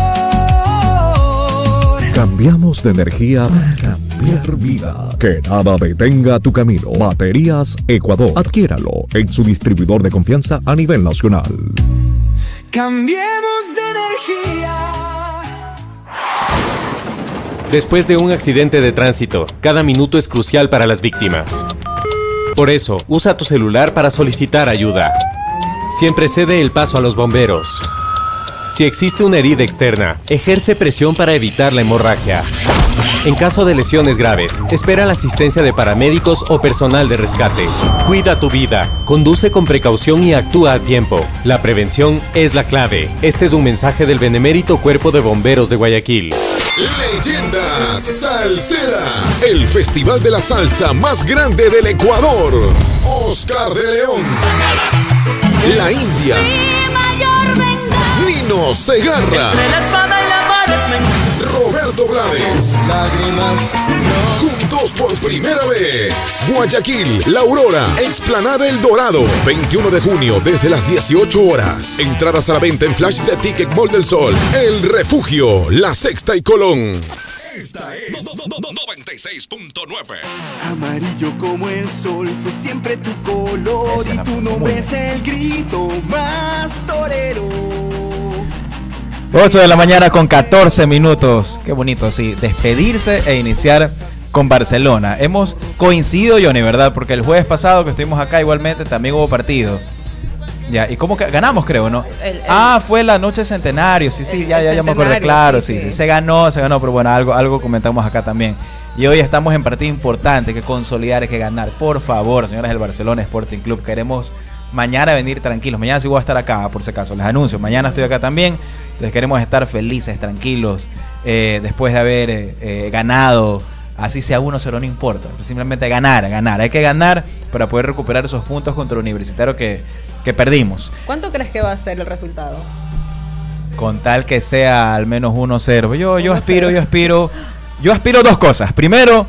Cambiamos de energía para cambiar vida. Que nada detenga tu camino. Baterías Ecuador. Adquiéralo en su distribuidor de confianza a nivel nacional. Cambiemos de energía. Después de un accidente de tránsito, cada minuto es crucial para las víctimas. Por eso, usa tu celular para solicitar ayuda. Siempre cede el paso a los bomberos. Si existe una herida externa, ejerce presión para evitar la hemorragia. En caso de lesiones graves, espera la asistencia de paramédicos o personal de rescate. Cuida tu vida, conduce con precaución y actúa a tiempo. La prevención es la clave. Este es un mensaje del Benemérito Cuerpo de Bomberos de Guayaquil. Leyendas Salseras, el festival de la salsa más grande del Ecuador. Oscar de León, La India, Nino Segarra, Roberto Blades, juntos por primera vez. Guayaquil, La Aurora, Explanada El Dorado, 21 de junio desde las 18 horas. Entradas a la venta en Flash de Ticket Mall del Sol, El Refugio, La Sexta y Colón. Esta es 96.9. Amarillo como el sol fue siempre tu color y tu nombre es el grito más torero. 8 de la mañana con 14 minutos. Qué bonito, sí. Despedirse e iniciar con Barcelona. Hemos coincidido, Johnny, ¿verdad? Porque el jueves pasado que estuvimos acá igualmente también hubo partido. Ya, ¿y cómo que ganamos, creo, no? Fue la noche centenario. Sí, ya me acordé, claro, sí. Se ganó, pero bueno, algo comentamos acá también. Y hoy estamos en partido importante, hay que consolidar, hay que ganar. Por favor, señores del Barcelona Sporting Club, queremos mañana venir tranquilos. Mañana sí voy a estar acá, por si acaso, les anuncio. Mañana estoy acá también. Entonces queremos estar felices, tranquilos, después de haber ganado. Así sea 1-0, no importa. Simplemente ganar. Hay que ganar para poder recuperar esos puntos contra el Universitario que perdimos. ¿Cuánto crees que va a ser el resultado? Con tal que sea al menos 1-0. Yo aspiro dos cosas. Primero,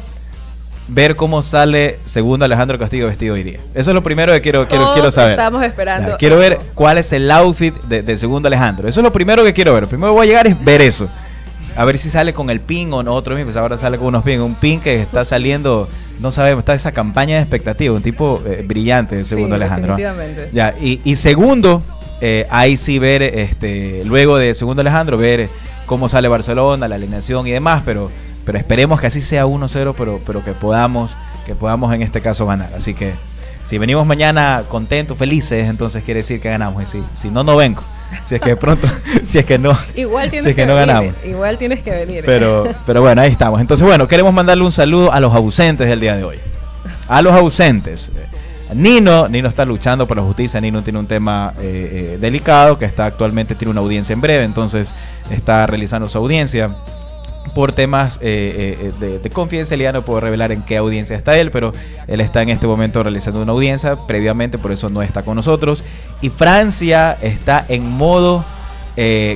ver cómo sale segundo Alejandro Castillo vestido hoy día. Eso es lo primero que quiero saber. Estamos esperando. Quiero ver cuál es el outfit del segundo Alejandro. Eso es lo primero que quiero ver. Lo primero que voy a llegar es ver eso. A ver si sale con el pin o no otro mismo. Pues ahora sale con unos pin. Un pin que está saliendo, no sabemos, está esa campaña de expectativa. Un tipo brillante el segundo Alejandro. Definitivamente. Ya, y segundo, ahí sí ver, luego de segundo Alejandro, ver cómo sale Barcelona, la alineación y demás, pero esperemos que así sea 1-0, pero que podamos en este caso ganar. Así que si venimos mañana contentos, felices, entonces quiere decir que ganamos. Y si no vengo. Si es que de pronto, si es que no, igual tienes si es que no venir, ganamos. Igual tienes que venir. Pero bueno, ahí estamos. Entonces, bueno, queremos mandarle un saludo a los ausentes del día de hoy. A los ausentes. Nino está luchando por la justicia. Nino tiene un tema delicado que actualmente tiene una audiencia en breve, entonces está realizando su audiencia. Por temas de confidencialidad no puedo revelar en qué audiencia está él, pero él está en este momento realizando una audiencia previamente, por eso no está con nosotros. Y Francia está en modo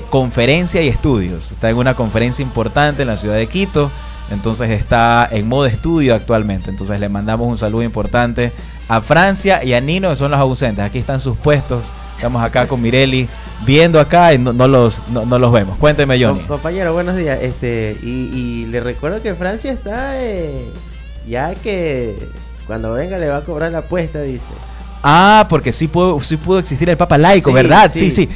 conferencia y estudios. Está en una conferencia importante en la ciudad de Quito, entonces está en modo estudio actualmente. Entonces le mandamos un saludo importante a Francia y a Nino, que son los ausentes. Aquí están sus puestos. Estamos acá con Mireli viendo acá y no los vemos. Cuénteme, Johnny. Compañero, buenos días. Y le recuerdo que Francia está ya que cuando venga le va a cobrar la apuesta, dice. Porque sí pudo existir el Papa laico, ¿verdad? Sí,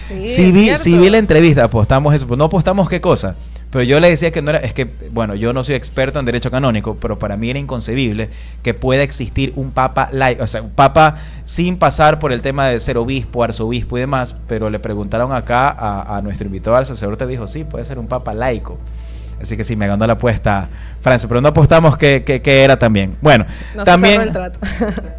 vi la entrevista, apostamos eso. Pues no apostamos qué cosa. Pero yo le decía que no era, es que, bueno, yo no soy experto en derecho canónico, pero para mí era inconcebible que pueda existir un papa laico, o sea, un papa sin pasar por el tema de ser obispo, arzobispo y demás, pero le preguntaron acá a nuestro invitado, al sacerdote, dijo, sí, puede ser un papa laico. Así que sí, me ganó la apuesta Francia, pero no apostamos que era también. Bueno, no también, se cerró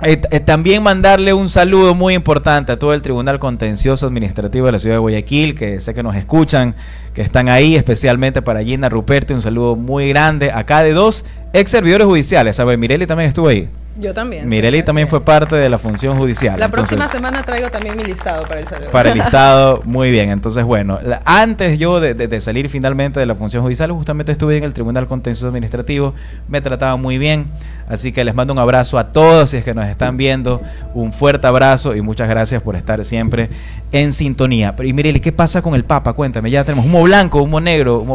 el trato. También mandarle un saludo muy importante a todo el Tribunal Contencioso Administrativo de la Ciudad de Guayaquil, que sé que nos escuchan, que están ahí, especialmente para Gina Ruperti, un saludo muy grande. Acá de 2 ex servidores judiciales, ¿sabes? Mireli también estuvo ahí. Yo también. Mireli también fue parte de la función judicial. La próxima semana traigo también mi listado para el saludo. Para el listado, muy bien. Entonces, bueno, antes yo de salir finalmente de la función judicial, justamente estuve en el Tribunal Contencioso Administrativo, me trataban muy bien, así que les mando un abrazo a todos, si es que nos están viendo, un fuerte abrazo y muchas gracias por estar siempre en sintonía. Y Mireli, ¿qué pasa con el Papa? Cuéntame, ya tenemos humo blanco, negro,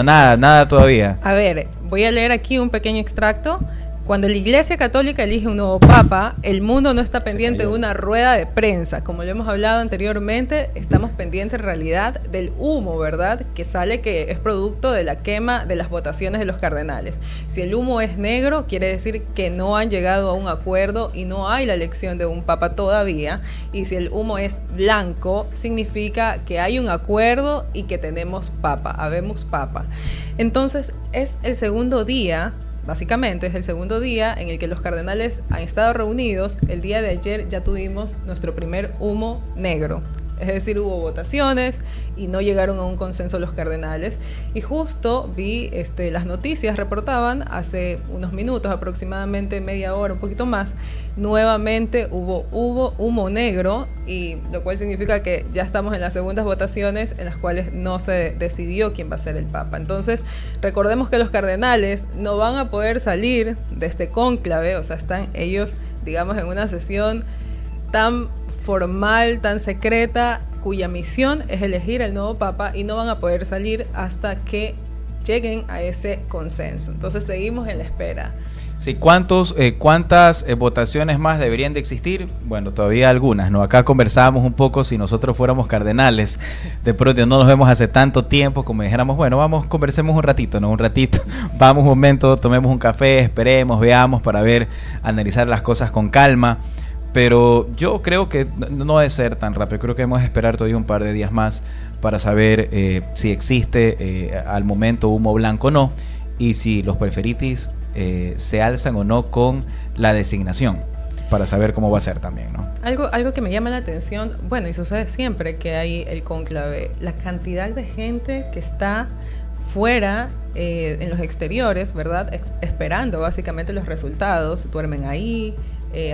nada todavía. A ver, voy a leer aquí un pequeño extracto. Cuando la Iglesia Católica elige un nuevo papa, el mundo no está pendiente de una rueda de prensa. Como lo hemos hablado anteriormente, estamos pendientes en realidad del humo, ¿verdad? Que sale, que es producto de la quema de las votaciones de los cardenales. Si el humo es negro, quiere decir que no han llegado a un acuerdo y no hay la elección de un papa todavía. Y si el humo es blanco, significa que hay un acuerdo y que tenemos papa, habemos papa. Entonces, es el segundo día. Básicamente es el segundo día en el que los cardenales han estado reunidos. El día de ayer ya tuvimos nuestro primer humo negro. Es decir, hubo votaciones y no llegaron a un consenso los cardenales. Y justo vi las noticias, reportaban hace unos minutos, aproximadamente media hora, un poquito más, nuevamente hubo humo negro, y lo cual significa que ya estamos en las segundas votaciones en las cuales no se decidió quién va a ser el papa. Entonces, recordemos que los cardenales no van a poder salir de este cónclave, o sea, están ellos, digamos, en una sesión tan formal, tan secreta, cuya misión es elegir el nuevo papa, y no van a poder salir hasta que lleguen a ese consenso. Entonces seguimos en la espera. Sí, ¿cuántas votaciones más deberían de existir? Bueno, todavía algunas, ¿no? Acá conversábamos un poco, si nosotros fuéramos cardenales, de pronto no nos vemos hace tanto tiempo, como dijéramos, bueno, vamos, conversemos un ratito, ¿no? Un ratito, vamos un momento, tomemos un café, esperemos, veamos para ver, analizar las cosas con calma. Pero yo creo que no debe ser tan rápido. Creo que debemos esperar todavía un par de días más para saber si existe al momento humo blanco o no, y si los preferitis se alzan o no con la designación, para saber cómo va a ser también, ¿no? Algo que me llama la atención, bueno, y sucede siempre que hay el cónclave, la cantidad de gente que está fuera, en los exteriores, ¿verdad? Esperando básicamente los resultados, duermen ahí.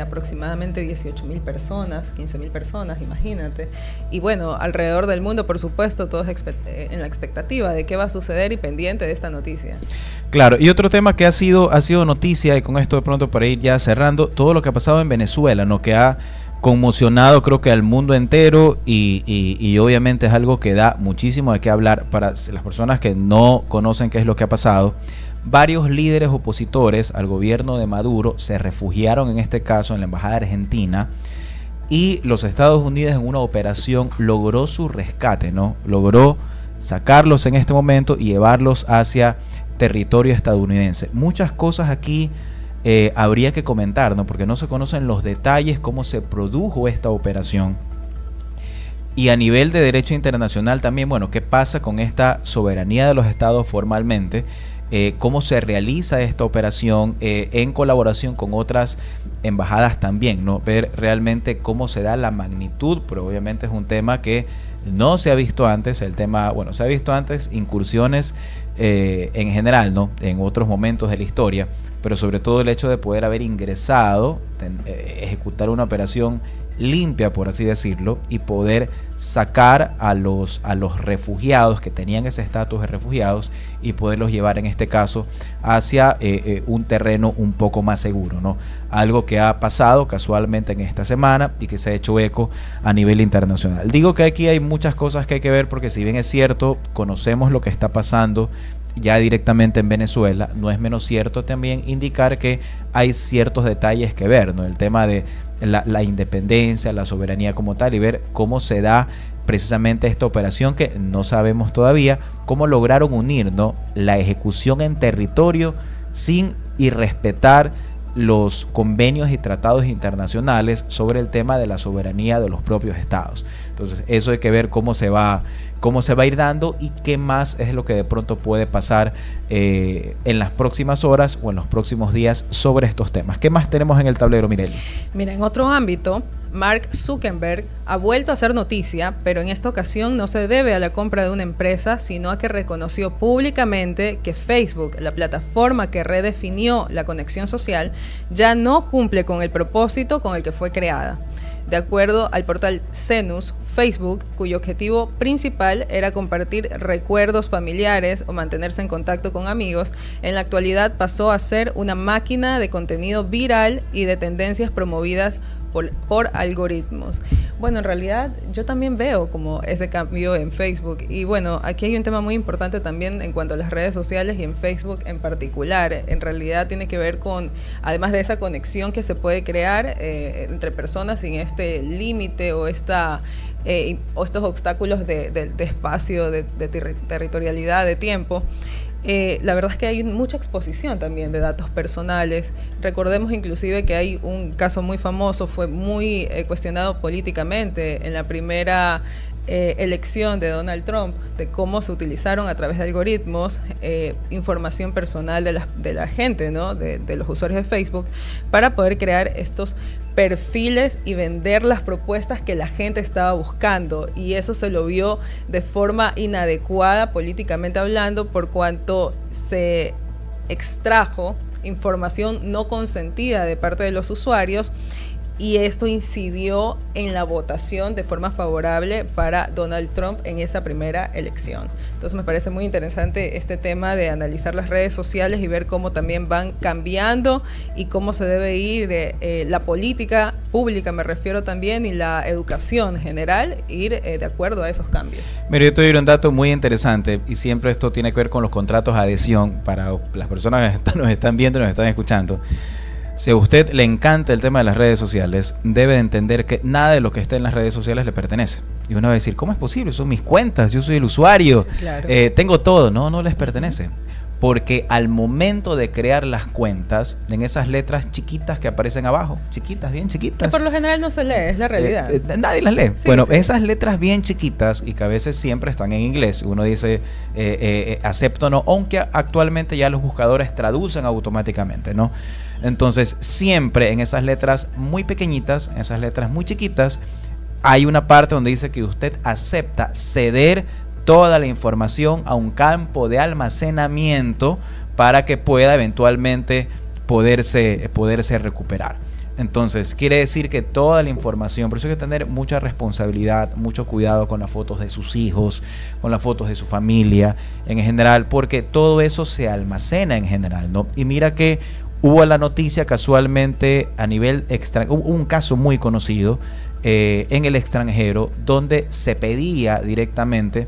Aproximadamente 18,000 personas, 15,000 personas, imagínate. Y bueno, alrededor del mundo, por supuesto, todos en la expectativa de qué va a suceder y pendiente de esta noticia. Claro, y otro tema que ha sido noticia, y con esto de pronto para ir ya cerrando, todo lo que ha pasado en Venezuela, ¿no? Que ha conmocionado, creo que al mundo entero, y obviamente es algo que da muchísimo de qué hablar para las personas que no conocen qué es lo que ha pasado. Varios líderes opositores al gobierno de Maduro se refugiaron, en este caso en la embajada argentina, y los Estados Unidos, en una operación, logró su rescate, ¿no? Logró sacarlos en este momento y llevarlos hacia territorio estadounidense. Muchas cosas aquí habría que comentar, ¿no? Porque no se conocen los detalles, cómo se produjo esta operación. Y a nivel de derecho internacional también, bueno, ¿qué pasa con esta soberanía de los estados formalmente? Cómo se realiza esta operación en colaboración con otras embajadas también, ¿no? Ver realmente cómo se da la magnitud, pero obviamente es un tema que no se ha visto antes. El tema, bueno, se ha visto antes incursiones en general, ¿no? En otros momentos de la historia, pero sobre todo el hecho de poder haber ingresado, ejecutar una operación limpia, por así decirlo, y poder sacar a los refugiados que tenían ese estatus de refugiados y poderlos llevar, en este caso, hacia un terreno un poco más seguro, ¿no? Algo que ha pasado casualmente en esta semana y que se ha hecho eco a nivel internacional. Digo que aquí hay muchas cosas que hay que ver, porque si bien es cierto, conocemos lo que está pasando ya directamente en Venezuela, no es menos cierto también indicar que hay ciertos detalles que ver, ¿no? El tema de la independencia, la soberanía como tal, y ver cómo se da precisamente esta operación, que no sabemos todavía cómo lograron unir, ¿no? La ejecución en territorio sin irrespetar los convenios y tratados internacionales sobre el tema de la soberanía de los propios estados. Entonces, eso hay que ver cómo se va a ir dando, y qué más es lo que de pronto puede pasar en las próximas horas o en los próximos días sobre estos temas. ¿Qué más tenemos en el tablero, Mireli? Mira, en otro ámbito, Mark Zuckerberg ha vuelto a hacer noticia, pero en esta ocasión no se debe a la compra de una empresa, sino a que reconoció públicamente que Facebook, la plataforma que redefinió la conexión social, ya no cumple con el propósito con el que fue creada. De acuerdo al portal Cenus, Facebook, cuyo objetivo principal era compartir recuerdos familiares o mantenerse en contacto con amigos, en la actualidad pasó a ser una máquina de contenido viral y de tendencias promovidas por algoritmos. Bueno, en realidad yo también veo como ese cambio en Facebook. Y bueno, aquí hay un tema muy importante también en cuanto a las redes sociales y en Facebook en particular. En realidad tiene que ver con, además de esa conexión que se puede crear entre personas sin este límite o estos obstáculos de espacio, de territorialidad, de tiempo. La verdad es que hay mucha exposición también de datos personales. Recordemos inclusive que hay un caso muy famoso, fue muy cuestionado políticamente en la primera elección de Donald Trump, de cómo se utilizaron a través de algoritmos información personal de la gente, ¿no? de los usuarios de Facebook, para poder crear estos perfiles y vender las propuestas que la gente estaba buscando, y eso se lo vio de forma inadecuada políticamente hablando, por cuanto se extrajo información no consentida de parte de los usuarios, y esto incidió en la votación de forma favorable para Donald Trump en esa primera elección. Entonces me parece muy interesante este tema de analizar las redes sociales y ver cómo también van cambiando y cómo se debe ir la política pública, me refiero también, y la educación general, ir de acuerdo a esos cambios. Mira, yo te doy un dato muy interesante, y siempre esto tiene que ver con los contratos de adhesión para las personas que nos están viendo y nos están escuchando. Si a usted le encanta el tema de las redes sociales, debe de entender que nada de lo que esté en las redes sociales le pertenece. Y uno va a decir, ¿cómo es posible? Son mis cuentas, yo soy el usuario, claro. Tengo todo. No les pertenece. Porque al momento de crear las cuentas, en esas letras chiquitas que aparecen abajo, chiquitas, bien chiquitas. Que por lo general no se lee, es la realidad. Nadie las lee. Sí, bueno, sí. Esas letras bien chiquitas, y que a veces siempre están en inglés, uno dice acepto o no, aunque actualmente ya los buscadores traducen automáticamente, ¿no? Entonces, siempre en esas letras muy pequeñitas, en esas letras muy chiquitas, hay una parte donde dice que usted acepta ceder toda la información a un campo de almacenamiento para que pueda eventualmente poderse recuperar. Entonces, quiere decir que toda la información, por eso hay que tener mucha responsabilidad, mucho cuidado con las fotos de sus hijos, con las fotos de su familia en general, porque todo eso se almacena en general, ¿no? Y mira que hubo la noticia casualmente a nivel extranjero, hubo un caso muy conocido en el extranjero donde se pedía directamente,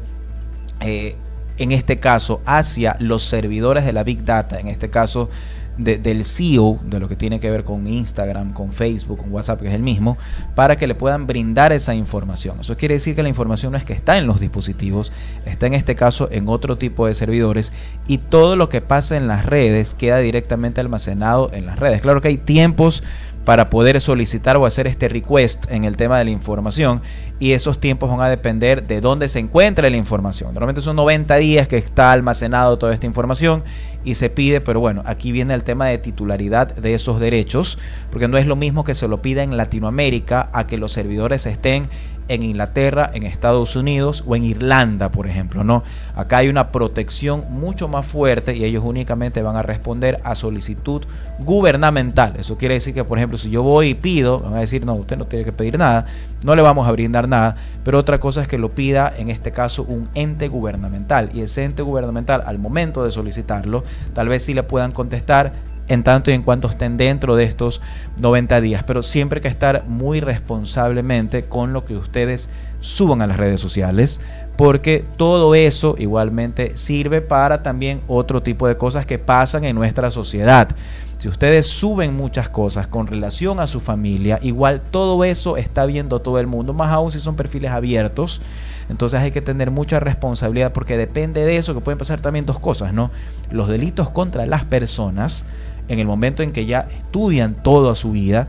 en este caso, hacia los servidores de la Big Data, en este caso del CEO, de lo que tiene que ver con Instagram, con Facebook, con WhatsApp, que es el mismo, para que le puedan brindar esa información. Eso quiere decir que la información no es que está en los dispositivos, está en este caso en otro tipo de servidores, y todo lo que pasa en las redes queda directamente almacenado en las redes. Claro que hay tiempos para poder solicitar o hacer este request en el tema de la información, y esos tiempos van a depender de dónde se encuentra la información. Normalmente son 90 días que está almacenado toda esta información y se pide, pero bueno, aquí viene el tema de titularidad de esos derechos, porque no es lo mismo que se lo pida en Latinoamérica a que los servidores estén en Inglaterra, en Estados Unidos o en Irlanda, por ejemplo, ¿no? Acá hay una protección mucho más fuerte y ellos únicamente van a responder a solicitud gubernamental. Eso quiere decir que, por ejemplo, si yo voy y pido, van a decir, no, usted no tiene que pedir nada, no le vamos a brindar nada, pero otra cosa es que lo pida, en este caso, un ente gubernamental, y ese ente gubernamental, al momento de solicitarlo, tal vez sí le puedan contestar en tanto y en cuanto estén dentro de estos 90 días, pero siempre hay que estar muy responsablemente con lo que ustedes suban a las redes sociales, porque todo eso igualmente sirve para también otro tipo de cosas que pasan en nuestra sociedad. Si ustedes suben muchas cosas con relación a su familia, igual todo eso está viendo todo el mundo, más aún si son perfiles abiertos. Entonces hay que tener mucha responsabilidad, porque depende de eso que pueden pasar también dos cosas, ¿no? Los delitos contra las personas en el momento en que ya estudian toda su vida,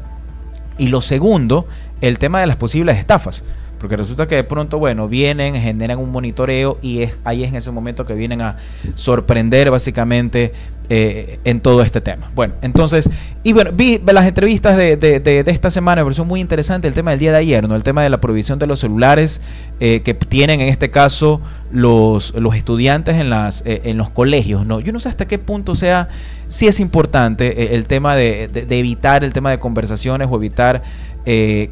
y lo segundo, el tema de las posibles estafas, porque resulta que de pronto, bueno, vienen, generan un monitoreo y ahí es en ese momento que vienen a sorprender básicamente en todo este tema. Bueno, entonces, y bueno, vi las entrevistas de esta semana, me pareció muy interesante el tema del día de ayer, ¿no? El tema de la prohibición de los celulares que tienen en este caso los estudiantes en los colegios, ¿no? Yo no sé hasta qué punto si es importante el tema de evitar el tema de conversaciones o evitar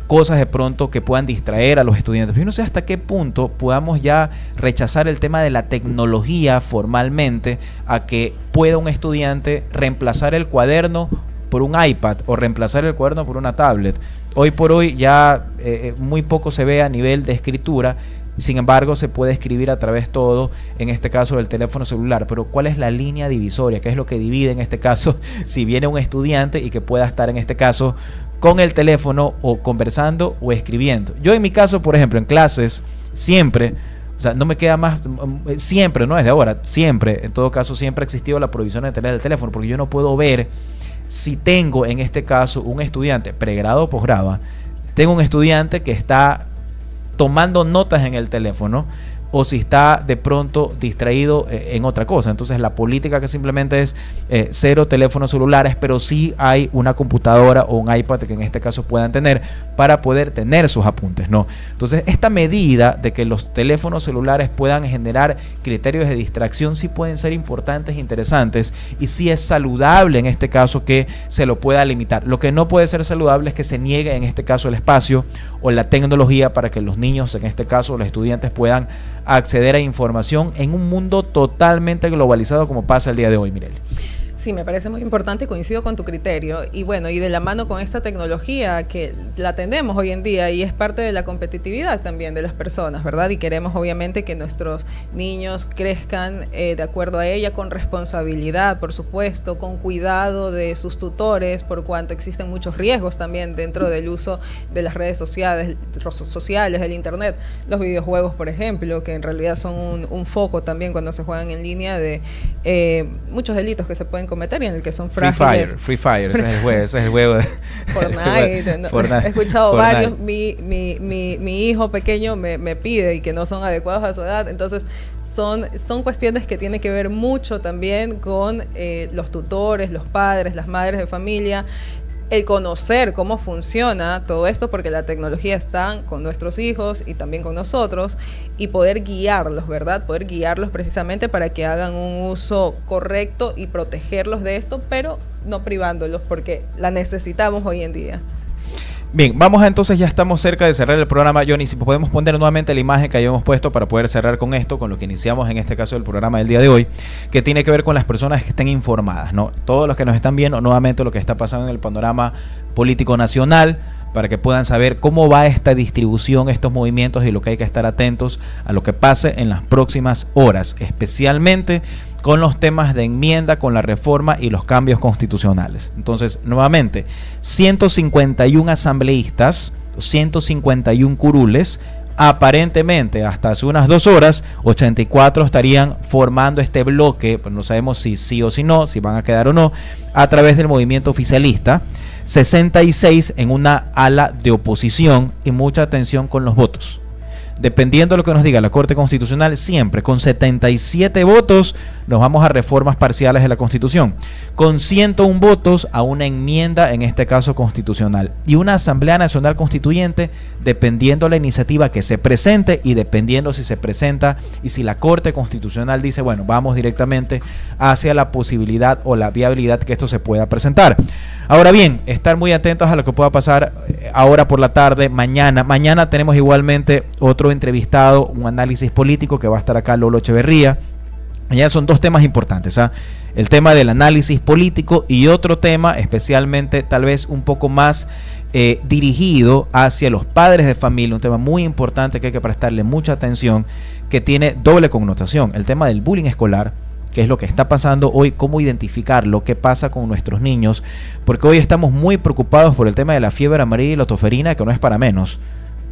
cosas de pronto que puedan distraer a los estudiantes. Yo no sé hasta qué punto podamos ya rechazar el tema de la tecnología formalmente, a que pueda un estudiante reemplazar el cuaderno por un iPad o reemplazar el cuaderno por una tablet. hoy por hoy ya muy poco se ve a nivel de escritura. Sin embargo, se puede escribir a través todo, en este caso del teléfono celular. Pero ¿cuál es la línea divisoria? ¿Qué es lo que divide en este caso si viene un estudiante y que pueda estar en este caso con el teléfono o conversando o escribiendo? Yo en mi caso, por ejemplo, en clases, siempre, o sea, no me queda más, siempre, no desde ahora, siempre, en todo caso, siempre ha existido la prohibición de tener el teléfono, porque yo no puedo ver si tengo en este caso un estudiante, pregrado o posgrado, tengo un estudiante que está tomando notas en el teléfono o si está de pronto distraído en otra cosa. Entonces la política que simplemente es 0 teléfonos celulares, pero sí hay una computadora o un iPad que en este caso puedan tener para poder tener sus apuntes, ¿no? Entonces esta medida de que los teléfonos celulares puedan generar criterios de distracción sí pueden ser importantes e interesantes, y sí es saludable en este caso que se lo pueda limitar. Lo que no puede ser saludable es que se niegue en este caso el espacio o la tecnología para que los niños, en este caso los estudiantes, puedan acceder a información en un mundo totalmente globalizado como pasa el día de hoy, Mireli. Sí, me parece muy importante y coincido con tu criterio. Y bueno, y de la mano con esta tecnología que la tenemos hoy en día y es parte de la competitividad también de las personas, ¿verdad? Y queremos obviamente que nuestros niños crezcan de acuerdo a ella, con responsabilidad, por supuesto, con cuidado de sus tutores, por cuanto existen muchos riesgos también dentro del uso de las redes sociales, del internet, los videojuegos, por ejemplo, que en realidad son un foco también cuando se juegan en línea de muchos delitos que se pueden cometer y en el que son frágiles. Free Fire, ese es el juego de Fortnite. He escuchado varios, mi hijo pequeño me pide y que no son adecuados a su edad. Entonces son cuestiones que tienen que ver mucho también con los tutores, los padres, las madres de familia, el conocer cómo funciona todo esto, porque la tecnología está con nuestros hijos y también con nosotros, y poder guiarlos, ¿verdad? Poder guiarlos precisamente para que hagan un uso correcto y protegerlos de esto, pero no privándolos, porque la necesitamos hoy en día. Bien, vamos a entonces, ya estamos cerca de cerrar el programa, Johnny. Si podemos poner nuevamente la imagen que habíamos puesto para poder cerrar con esto, con lo que iniciamos en este caso del programa del día de hoy, que tiene que ver con las personas que estén informadas, ¿no? Todos los que nos están viendo nuevamente lo que está pasando en el panorama político nacional, para que puedan saber cómo va esta distribución, estos movimientos, y lo que hay que estar atentos a lo que pase en las próximas horas, especialmente con los temas de enmienda, con la reforma y los cambios constitucionales. Entonces, nuevamente, 151 asambleístas, 151 curules, aparentemente hasta hace unas 2 horas, 84 estarían formando este bloque, pues no sabemos si sí o si no, si van a quedar o no, a través del movimiento oficialista, 66 en una ala de oposición, y mucha atención con los votos. Dependiendo de lo que nos diga la Corte Constitucional, siempre con 77 votos nos vamos a reformas parciales de la Constitución, con 101 votos a una enmienda, en este caso constitucional, y una Asamblea Nacional Constituyente, dependiendo la iniciativa que se presente y dependiendo si se presenta y si la Corte Constitucional dice, bueno, vamos directamente hacia la posibilidad o la viabilidad que esto se pueda presentar. Ahora bien, estar muy atentos a lo que pueda pasar ahora por la tarde, mañana. Mañana tenemos igualmente otro entrevistado, un análisis político que va a estar acá, Lolo Echeverría. Mañana son 2 temas importantes, el tema del análisis político y otro tema especialmente tal vez un poco más dirigido hacia los padres de familia, un tema muy importante que hay que prestarle mucha atención, que tiene doble connotación, el tema del bullying escolar, que es lo que está pasando hoy, cómo identificar lo que pasa con nuestros niños, porque hoy estamos muy preocupados por el tema de la fiebre amarilla y la toferina, que no es para menos.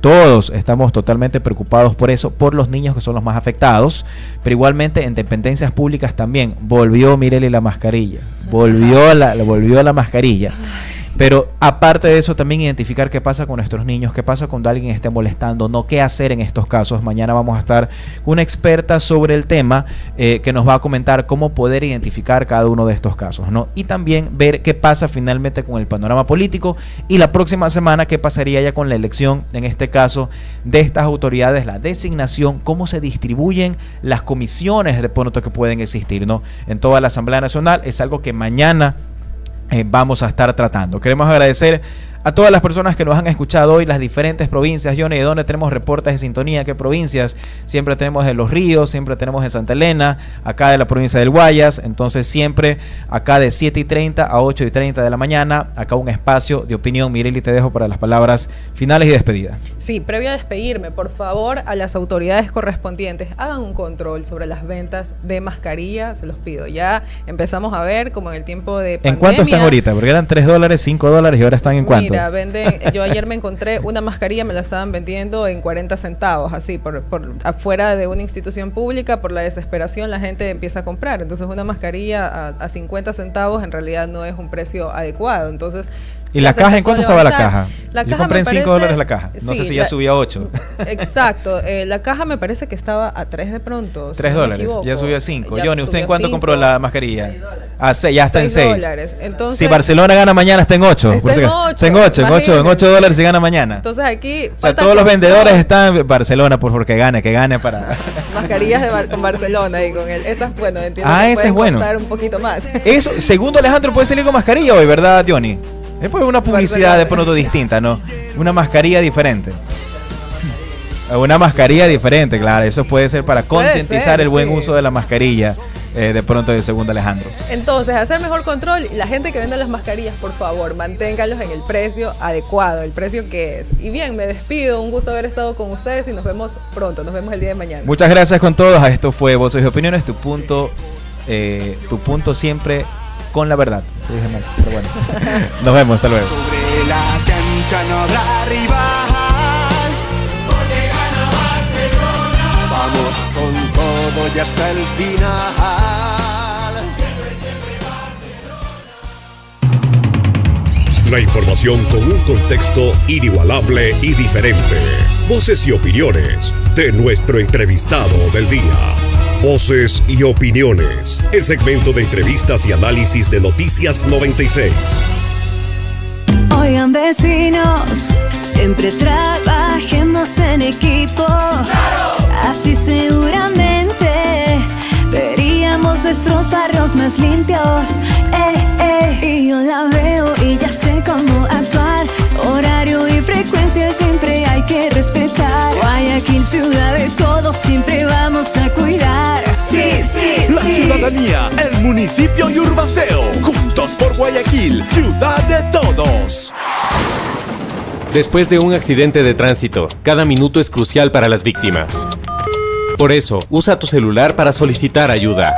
Todos estamos totalmente preocupados por eso, por los niños que son los más afectados, pero igualmente en dependencias públicas también volvió, Mireli, la mascarilla, volvió la mascarilla. Pero aparte de eso, también identificar qué pasa con nuestros niños, qué pasa cuando alguien esté molestando, no qué hacer en estos casos. Mañana vamos a estar con una experta sobre el tema que nos va a comentar cómo poder identificar cada uno de estos casos, ¿no? Y también ver qué pasa finalmente con el panorama político, y la próxima semana qué pasaría ya con la elección, en este caso, de estas autoridades, la designación, cómo se distribuyen las comisiones de pronto que pueden existir, ¿no? En toda la Asamblea Nacional. Es algo que mañana vamos a estar tratando. Queremos agradecer A todas las personas que nos han escuchado hoy, las diferentes provincias, Johnny, ¿de dónde tenemos reportes de sintonía? ¿Qué provincias? Siempre tenemos de Los Ríos, siempre tenemos de Santa Elena, acá de la provincia del Guayas. Entonces siempre acá de 7:30 a 8:30 de la mañana, acá un espacio de opinión. Mireli, te dejo para las palabras finales y despedida. Sí, previo a despedirme, por favor, a las autoridades correspondientes, hagan un control sobre las ventas de mascarillas, se los pido. Ya empezamos a ver como en el tiempo de pandemia. ¿En cuánto están ahorita? Porque eran $3, $5 y ahora están en cuánto. Mira, yo ayer me encontré una mascarilla, me la estaban vendiendo en 40 centavos, así, por afuera de una institución pública, por la desesperación la gente empieza a comprar. Entonces una mascarilla a 50 centavos en realidad no es un precio adecuado. Entonces, ¿y la caja en cuánto estaba la caja? La Yo caja compré en me $5 parece, la caja. No sí, sé si ya subió a 8. Exacto. La caja me parece que estaba a 3 de pronto. Si $3. no me equivoco. Ya subió a 5. Ya Johnny, ¿usted en subió a cuánto 5. compró la mascarilla? A 6, ya está en 6. $6. Entonces, si Barcelona gana mañana, está en 8. Está en 8. Está en 8, en $8 si gana mañana. Entonces aquí... O sea, todos los vendedores están en Barcelona por que gane para... Mascarillas con Barcelona y con él. Esas, bueno, entiendo que ese pueden es bueno. costar un poquito más. Eso, segundo Alejandro puede salir con mascarilla hoy, ¿verdad, Johnny? Después una publicidad de pronto distinta, ¿no? Una mascarilla diferente. Una mascarilla diferente, claro. Eso puede ser para concientizar el buen uso de la mascarilla. De pronto de segundo Alejandro. Entonces, hacer mejor control. La gente que vende las mascarillas, por favor, manténganlos en el precio adecuado, el precio que es. Y bien, me despido. Un gusto haber estado con ustedes y nos vemos pronto. Nos vemos el día de mañana. Muchas gracias con todos. Esto fue Voces y Opiniones, tu punto siempre con la verdad. Te dije mal, pero bueno. Nos vemos, hasta luego. Sobre la cancha no habrá rival, porque gana Barcelona. Vamos con todo y hasta el final. La información con un contexto inigualable y diferente. Voces y opiniones de nuestro entrevistado del día. Voces y opiniones, el segmento de entrevistas y análisis de Noticias 96. Oigan, vecinos, siempre trabajemos en equipo. Así seguramente veríamos nuestros barrios más limpios. Y yo la veo y ya sé cómo actuar. Horario y frecuencia siempre hay que respetar. Guayaquil, ciudad de todos, siempre vamos a cuidar. Sí, sí, La ciudadanía, el municipio y Urbaceo. Juntos por Guayaquil, ciudad de todos. Después de un accidente de tránsito, cada minuto es crucial para las víctimas. Por eso, usa tu celular para solicitar ayuda.